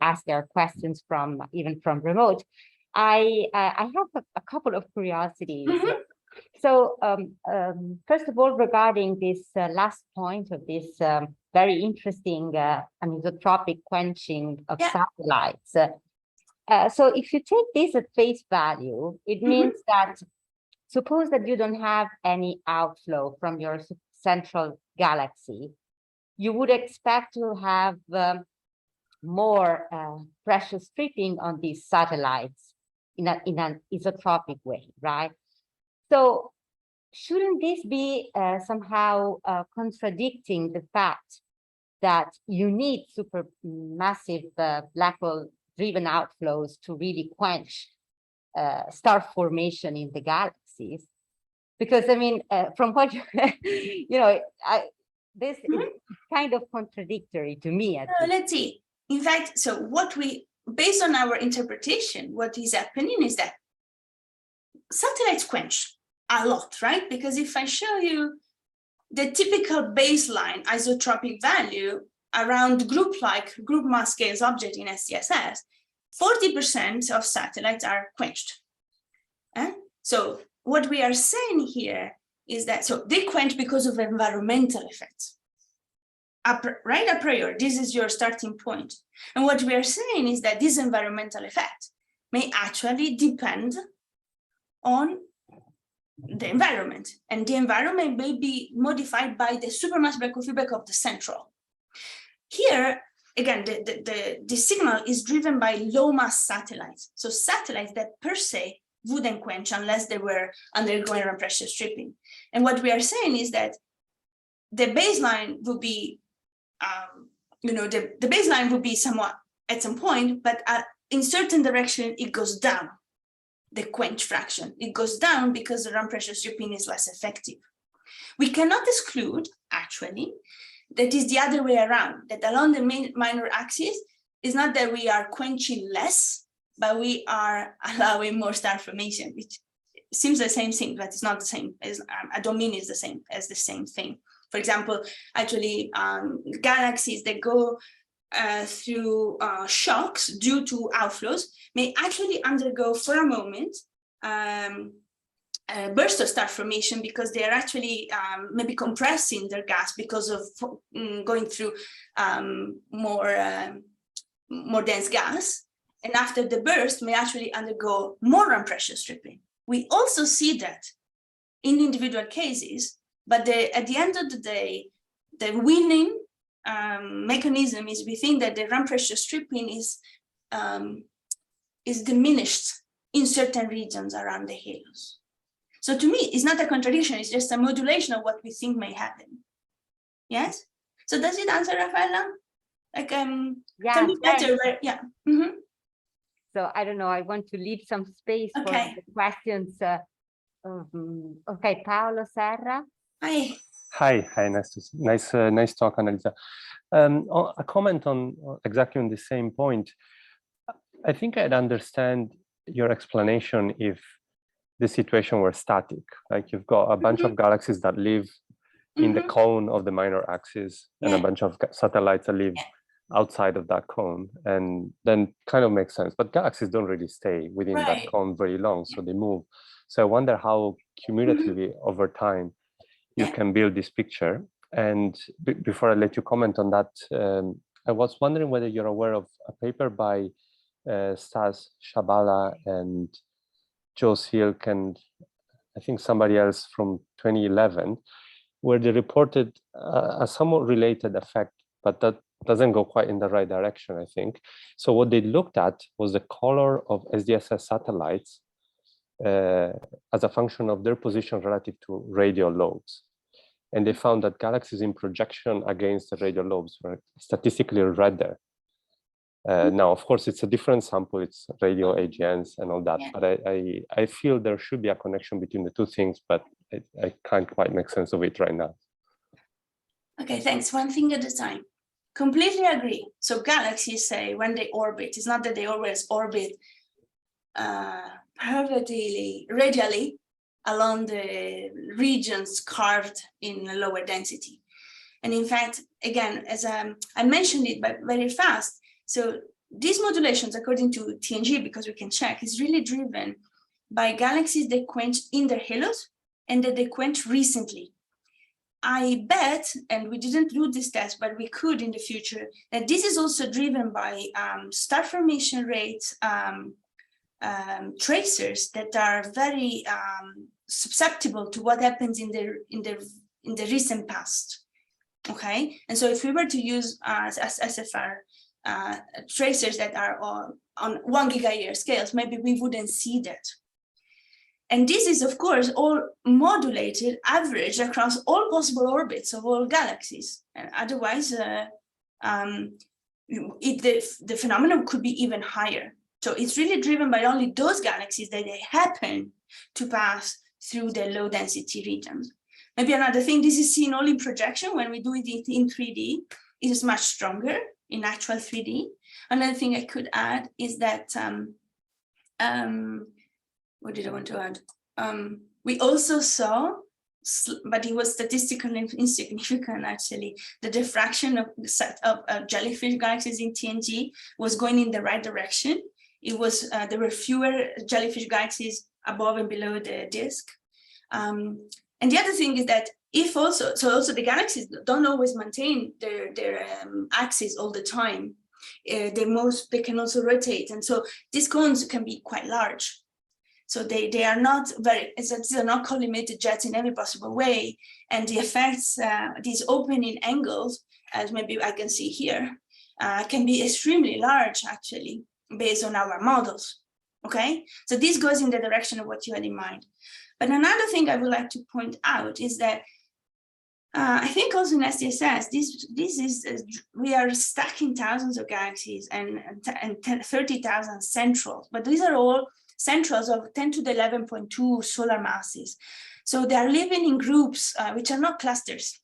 ask their questions from even from remote, I have a couple of curiosities. Mm-hmm. So first of all, regarding this last point of this very interesting anisotropic quenching of satellites. So if you take this at face value, it means that suppose that you don't have any outflow from your central galaxy, you would expect to have more pressure stripping on these satellites in an isotropic way, right? So shouldn't this be somehow contradicting the fact that you need supermassive black hole driven outflows to really quench star formation in the galaxies? Because I mean, from what this is kind of contradictory to me. Let's see. In fact, so based on our interpretation, what is happening is that satellites quench a lot, right? Because if I show you the typical baseline isotropic value around group mass scales object in SDSS, 40% of satellites are quenched. So what we are saying here is that, so they quench because of environmental effects. Right a priori, this is your starting point. And what we are saying is that this environmental effect may actually depend on the environment, and the environment may be modified by the supermassive black hole feedback of the central. Here, again, the signal is driven by low mass satellites. So satellites that per se wouldn't quench unless they were undergoing around pressure stripping. And what we are saying is that the baseline would be, the baseline would be somewhat at some point, but in certain direction, it goes down. The quench fraction, it goes down because the around pressure stripping is less effective. We cannot exclude, actually, that is the other way around, that along the minor axis is not that we are quenching less, but we are allowing more star formation, which seems the same thing, but it's not the same. I don't mean it's the same as the same thing. For example, actually, galaxies that go through shocks due to outflows may actually undergo for a moment a burst of star formation because they are actually maybe compressing their gas because of going through more dense gas. And after the burst may actually undergo more around pressure stripping. We also see that in individual cases, but at the end of the day, the winning mechanism is we think that the around pressure stripping is diminished in certain regions around the halos. So to me, it's not a contradiction, it's just a modulation of what we think may happen. Yes? So does it answer, Rafaela? Like Yeah, tell me better where, yeah. Mm-hmm. So I don't know, I want to leave some space for Okay. the questions. Okay, Paolo Serra. Hi. Hi, nice talk, Annalisa. A comment on exactly on the same point. I think I'd understand your explanation if the situation were static, like you've got a bunch of galaxies that live in the cone of the minor axis and a bunch of satellites that live outside of that cone, and then kind of makes sense. But galaxies don't really stay within that cone very long, so they move. So I wonder how cumulatively over time you can build this picture. And before I let you comment on that, I was wondering whether you're aware of a paper by Stas Shabala and Joe Silk and I think somebody else from 2011, where they reported a somewhat related effect, but that doesn't go quite in the right direction, I think. So what they looked at was the color of SDSS satellites as a function of their position relative to radial lobes. And they found that galaxies in projection against the radial lobes were statistically redder. Now, of course, it's a different sample, it's radial AGNs and all that, but I feel there should be a connection between the two things, but I can't quite make sense of it right now. Okay, thanks. One thing at a time. Completely agree. So galaxies say when they orbit, it's not that they always orbit perfectly radially along the regions carved in a lower density. And in fact, again, as I mentioned it, but very fast. So these modulations, according to TNG, because we can check, is really driven by galaxies that quench in their halos and that they quench recently. I bet, and we didn't do this test, but we could in the future, that this is also driven by star formation rates, tracers that are very susceptible to what happens in the recent past. Okay, and so if we were to use SFR tracers that are on 1 gigayear scales, maybe we wouldn't see that. And this is, of course, all modulated, average across all possible orbits of all galaxies. And otherwise, the phenomenon could be even higher. So it's really driven by only those galaxies that they happen to pass through the low density regions. Maybe another thing, this is seen all in projection. When we do it in 3D, it is much stronger in actual 3D. Another thing I could add is that, what did I want to add? We also saw, but it was statistically insignificant actually, the diffraction of the set of jellyfish galaxies in TNG was going in the right direction. It was, there were fewer jellyfish galaxies above and below the disk. And the other thing is that if also the galaxies don't always maintain their axis all the time. They can also rotate, and so these cones can be quite large. So they are not these are not collimated jets in every possible way, and the effects, these opening angles, as maybe I can see here, can be extremely large actually based on our models. Okay, so this goes in the direction of what you had in mind. But another thing I would like to point out is that I think also in SDSS, this is we are stacking thousands of galaxies and 30,000 centrals, but these are all centrals of 10 to the 11.2 solar masses. So they are living in groups which are not clusters.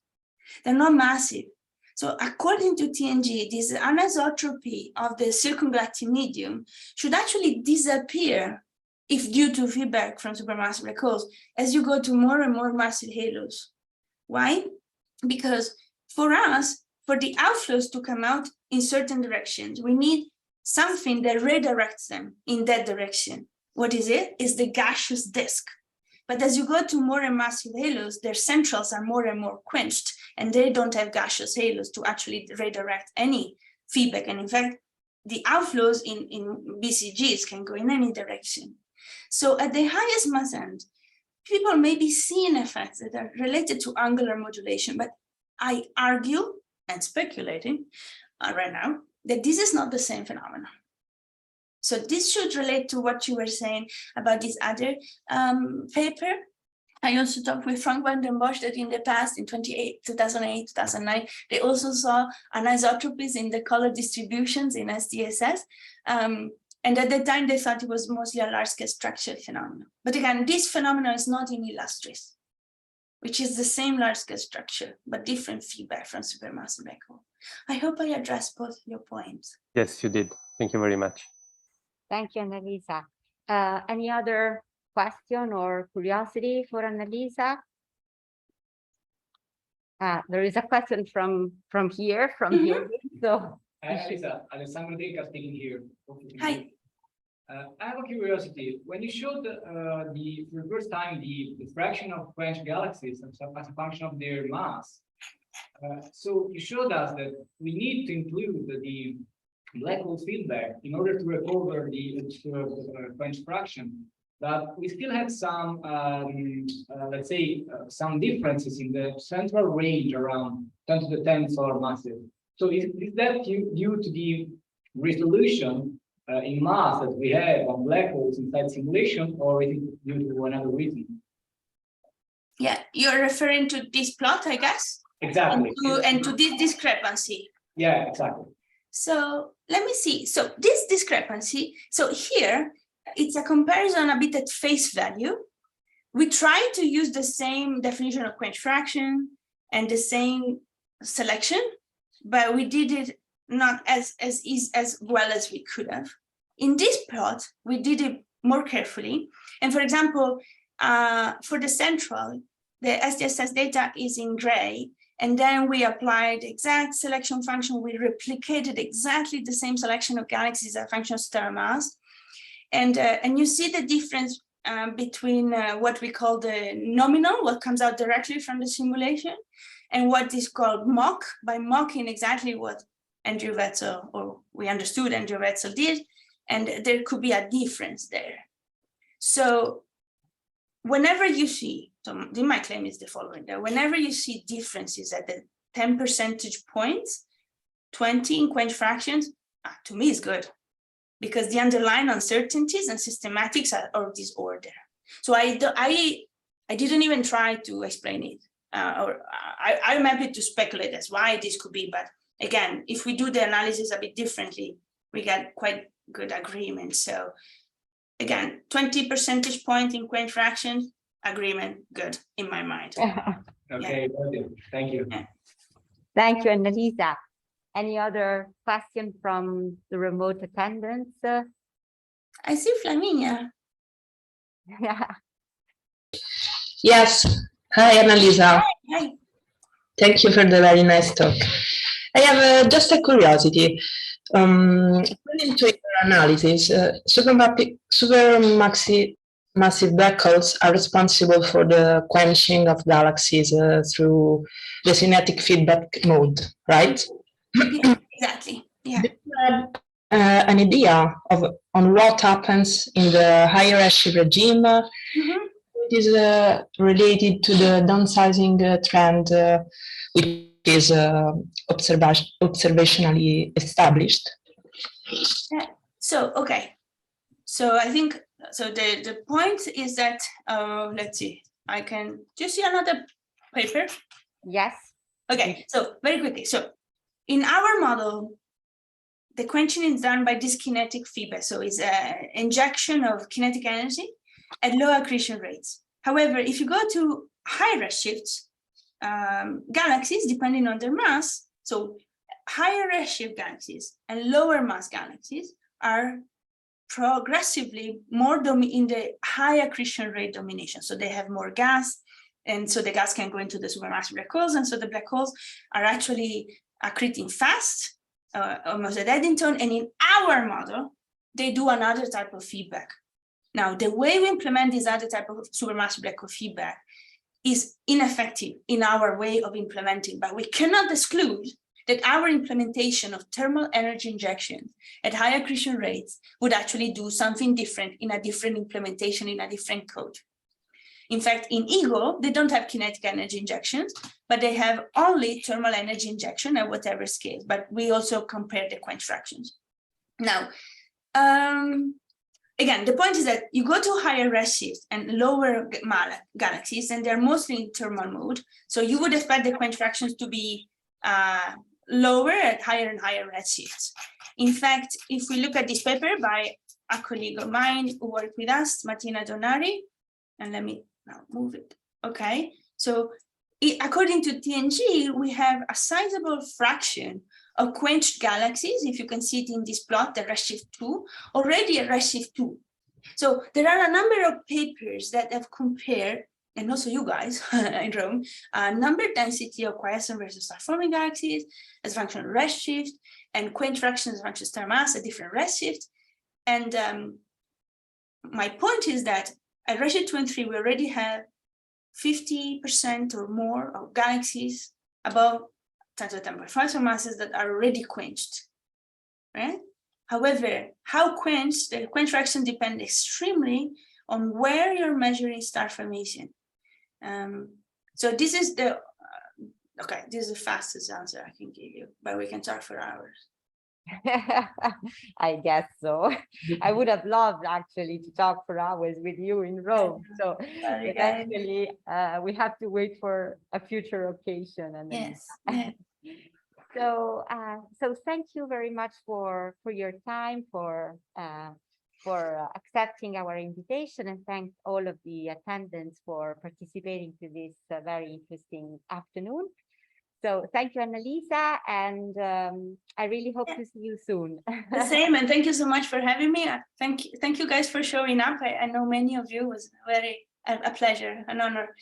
They're not massive. So according to TNG, this anisotropy of the circumgalactic medium should actually disappear if due to feedback from supermassive black holes as you go to more and more massive halos. Why? Because for us, for the outflows to come out in certain directions, we need something that redirects them in that direction. What is it? It's the gaseous disk. But as you go to more and massive halos, their centrals are more and more quenched, and they don't have gaseous halos to actually redirect any feedback. And in fact, the outflows in BCGs can go in any direction. So at the highest mass end, people may be seeing effects that are related to angular modulation, but I argue and speculating right now that this is not the same phenomenon. So this should relate to what you were saying about this other paper I also talked with Frank van den Bosch that in the past, in 2008, 2009, they also saw anisotropies in the color distributions in SDSS. And at the time, they thought it was mostly a large-scale structure phenomenon. But again, this phenomenon is not in Illustris, which is the same large-scale structure, but different feedback from supermassive black hole. I hope I addressed both your points. Yes, you did. Thank you very much. Thank you, Annalisa. Any other question or curiosity for Annalisa? There is a question from here, from here. So, Hi, Annalisa. Alessandro Deca speaking here. Hi. I have a curiosity. When you showed for the first time the fraction of quenched galaxies as a function of their mass, so you showed us that we need to include the black hole feedback in order to recover the quenched fraction. But we still have some, let's say, some differences in the central range around 10 to the 10 solar masses. So is that due to the resolution in mass that we have on black holes inside simulation, or is it due to another reason? Yeah, you're referring to this plot, I guess? Exactly. And to this discrepancy. Yeah, exactly. So let me see. So this discrepancy, so here, it's a comparison a bit at face value. We try to use the same definition of quenched fraction and the same selection, but we did it not as well as we could have. In this plot, we did it more carefully. And for example, for the central, the SDSS data is in gray, and then we applied exact selection function. We replicated exactly the same selection of galaxies as a function of star mass. And you see the difference between what we call the nominal, what comes out directly from the simulation, and what is called mock, by mocking exactly what Andrew Wetzel, or we understood Andrew Wetzel did, and there could be a difference there. So whenever you see, so my claim is the following, that whenever you see differences at the 10 percentage points, 20 in quenched fractions, to me is good, because the underlying uncertainties and systematics are of this order. So I didn't even try to explain it, or I'm happy to speculate as why this could be, but again, if we do the analysis a bit differently, we get quite good agreement. So again, 20 percentage point in quenched fractions, agreement, good in my mind. Okay, yeah. Thank you. Yeah. Thank you, Annalisa. Any other question from the remote attendants? I see Flaminia. Yeah. Yes. Hi, Annalisa. Hi. Thank you for the very nice talk. I have just a curiosity. According to your analysis, supermassive black holes are responsible for the quenching of galaxies through the kinetic feedback mode, right? Yeah, exactly. Yeah. Do you have an idea on what happens in the higher redshift regime? It is related to the downsizing trend, which is observationally established. Yeah. So okay. So I think so. The point is that let's see. I can. Do you see another paper? Yes. Okay. So very quickly. So in our model, the quenching is done by this kinetic feedback. So it's an injection of kinetic energy at low accretion rates. However, if you go to high redshifts, galaxies, depending on their mass, so higher redshift galaxies and lower mass galaxies are progressively more in the high accretion rate domination. So they have more gas, and so the gas can go into the supermassive black holes, and so the black holes are actually accreting fast, almost at Eddington. And in our model, they do another type of feedback. Now, the way we implement this other type of supermassive black hole feedback is ineffective in our way of implementing, but we cannot exclude that our implementation of thermal energy injection at high accretion rates would actually do something different in a different implementation, in a different code. In fact, in EGO, they don't have kinetic energy injections, but they have only thermal energy injection at whatever scale, but we also compare the quenched fractions. Now, again, the point is that you go to higher redshift and lower galaxies, and they're mostly in thermal mode. So you would expect the quench fractions to be lower at higher and higher redshifts. In fact, if we look at this paper by a colleague of mine who worked with us, Martina Donari, and let me now move it. Okay, so according to TNG, we have a sizable fraction of quenched galaxies, if you can see it in this plot, the redshift 2, already at redshift 2. So there are a number of papers that have compared, and also you guys in Rome, number density of quiescent versus star-forming galaxies as a function of redshift, and quench fractions as a function of star mass at different redshifts. And my point is that at redshift 2 and 3, we already have 50% or more of galaxies above 10⁵ masses that are already quenched, right? However, how quenched, the quench fraction depends extremely on where you're measuring star formation. So this is the, okay, this is the fastest answer I can give you, but we can talk for hours. I guess so. I would have loved actually to talk for hours with you in Rome. So actually, we have to wait for a future occasion. And yes. So, so thank you very much for your time, for accepting our invitation, and thank all of the attendants for participating to this very interesting afternoon. So thank you, Annalisa, and I really hope to see you soon. The same, and thank you so much for having me. Thank you guys for showing up. I know many of you. It was a pleasure, an honor.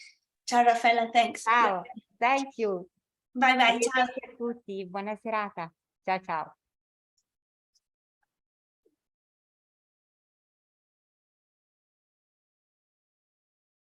Ciao Raffaella, thanks. Ciao, thank you. Bye bye. Arrivederci a tutti, buona serata. Ciao ciao.